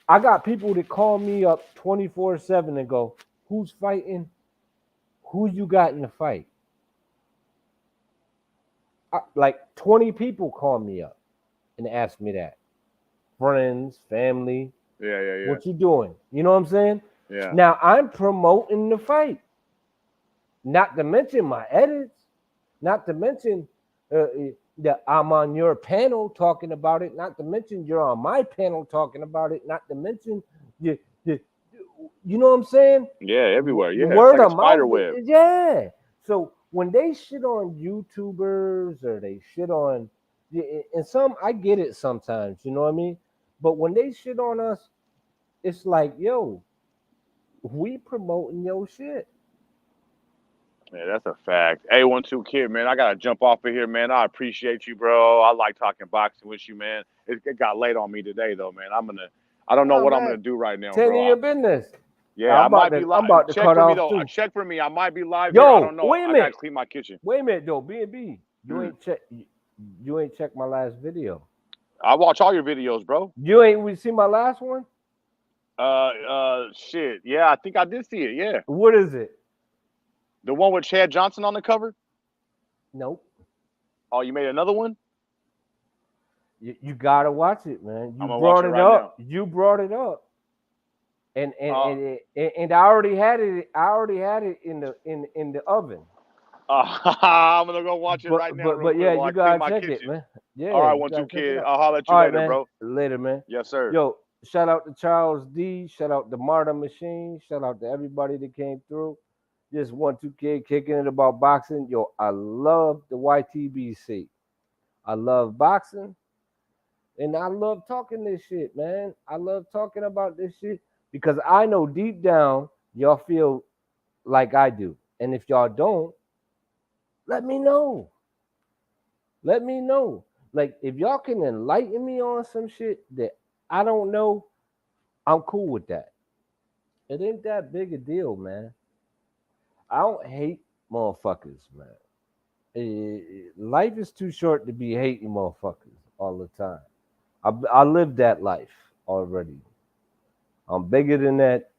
I got people that call me up 24/7 and go, "Who's fighting? Who you got in the fight?" Like 20 people call me up and ask me that. Friends, family. Yeah. What you doing? You know what I'm saying? Yeah. Now I'm promoting the fight. Not to mention my edits. Not to mention that I'm on your panel talking about it. Not to mention you're on my panel talking about it. Not to mention you know what I'm saying? Yeah, everywhere. Yeah, word it's like of a spider mouth. web. Yeah. So when they shit on YouTubers or they shit on, and some, I get it sometimes, you know what I mean? But when they shit on us, it's like, yo, we promoting your shit. Yeah, that's a fact. A12 Kid, man, I gotta jump off of here, man. I appreciate you, bro. I like talking boxing with you, man. It got late on me today, though, man. I don't know what I'm gonna do right now, Tend bro. to your business. Yeah, I might be live. I'm about to cut off too. Check for me. I might be live. Yo, here. I don't know. wait a I minute. gotta clean my kitchen. Wait a minute, though. B&B, you ain't checked my last video. I watch all your videos, bro. You ain't see my last one? Shit. Yeah, I think I did see it. Yeah, What is it? the one with Chad Johnson on the cover. Nope. Oh, you made another one? You gotta watch it, man. You I'm gonna watch brought it it right up. now. You brought it up, and Uh, and I already had it. I already had it in the oven. I'm gonna go watch it right now, real But quick yeah, while you I clean gotta my check it, kitchen. man. Yeah, All right, you one, two, gotta check it kid. out. I'll holler at you All right, later, man. bro. Later, man. Yes, sir. Yo, shout out to Charles D. Shout out to Marta Machine. Shout out to everybody that came through. Just 1-2 kid kicking it about boxing. Yo, I love the YTBC. I love boxing. And I love talking this shit, man. I love talking about this shit because I know deep down y'all feel like I do. And if y'all don't, let me know. Let me know. Like, if y'all can enlighten me on some shit that I don't know, I'm cool with that. It ain't that big a deal, man. I don't hate motherfuckers, man. Life is too short to be hating motherfuckers all the time. I lived that life already. I'm bigger than that,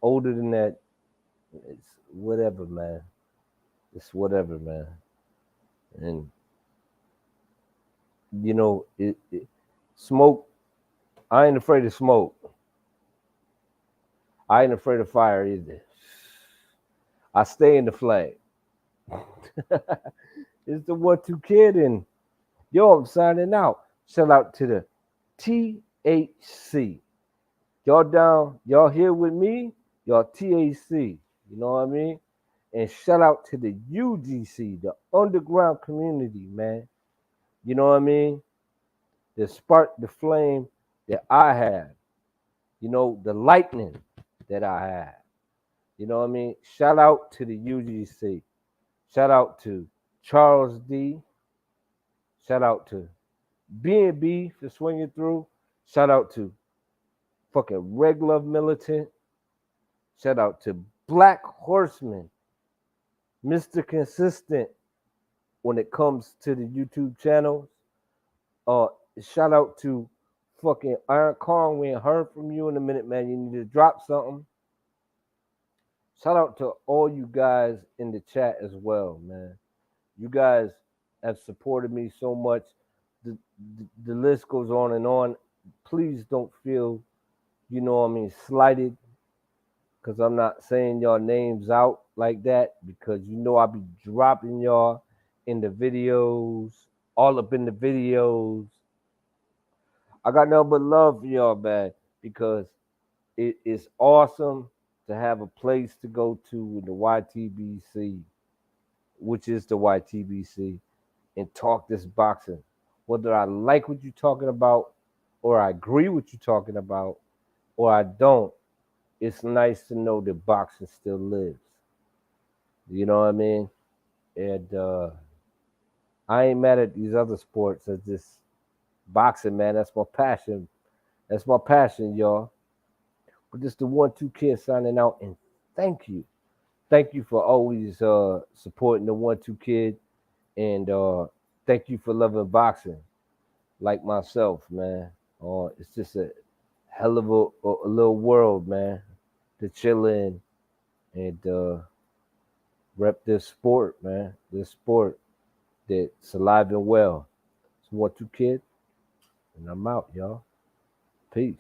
older than that. It's whatever, man. It's whatever, man. And you know, smoke. I ain't afraid of smoke. I ain't afraid of fire either. I stay in the flag. It's the 1-2 kid, and yo, I'm signing out. Shout out to the THC. Y'all down? Y'all here with me? Y'all THC. You know what I mean? And shout out to the UGC, the underground community, man. You know what I mean? That sparked the flame that I had. You know, the lightning that I had. You know what I mean? Shout out to the UGC. Shout out to Charles D. Shout out to B&B for swinging through. Shout out to fucking Reg Love Militant. Shout out to Black Horseman, Mr. Consistent when it comes to the YouTube channels. Shout out to fucking Iron Kong. We ain't heard from you in a minute, man. You need to drop something. Shout out to all you guys in the chat as well, man. You guys have supported me so much. The list goes on and on. Please don't feel, you know what I mean, slighted because I'm not saying y'all names out like that because you know I'll be dropping y'all in the videos, all up in the videos. I got nothing but love for y'all, man, because it is awesome to have a place to go to in the YTBC, which is the YTBC, and talk this boxing. Whether I like what you're talking about, or I agree with you talking about, or I don't, it's nice to know that boxing still lives. You know what I mean? And I ain't mad at these other sports. It's just boxing, man. That's my passion. That's my passion, y'all. But this the 1-2 kid signing out, and thank you. Thank you for always supporting the 1-2 kid, and thank you for loving boxing like myself, man. It's just a hell of a little world, man, to chill in and rep this sport, man. This sport that's alive and well. It's 1-2 kid, and I'm out, y'all. Peace.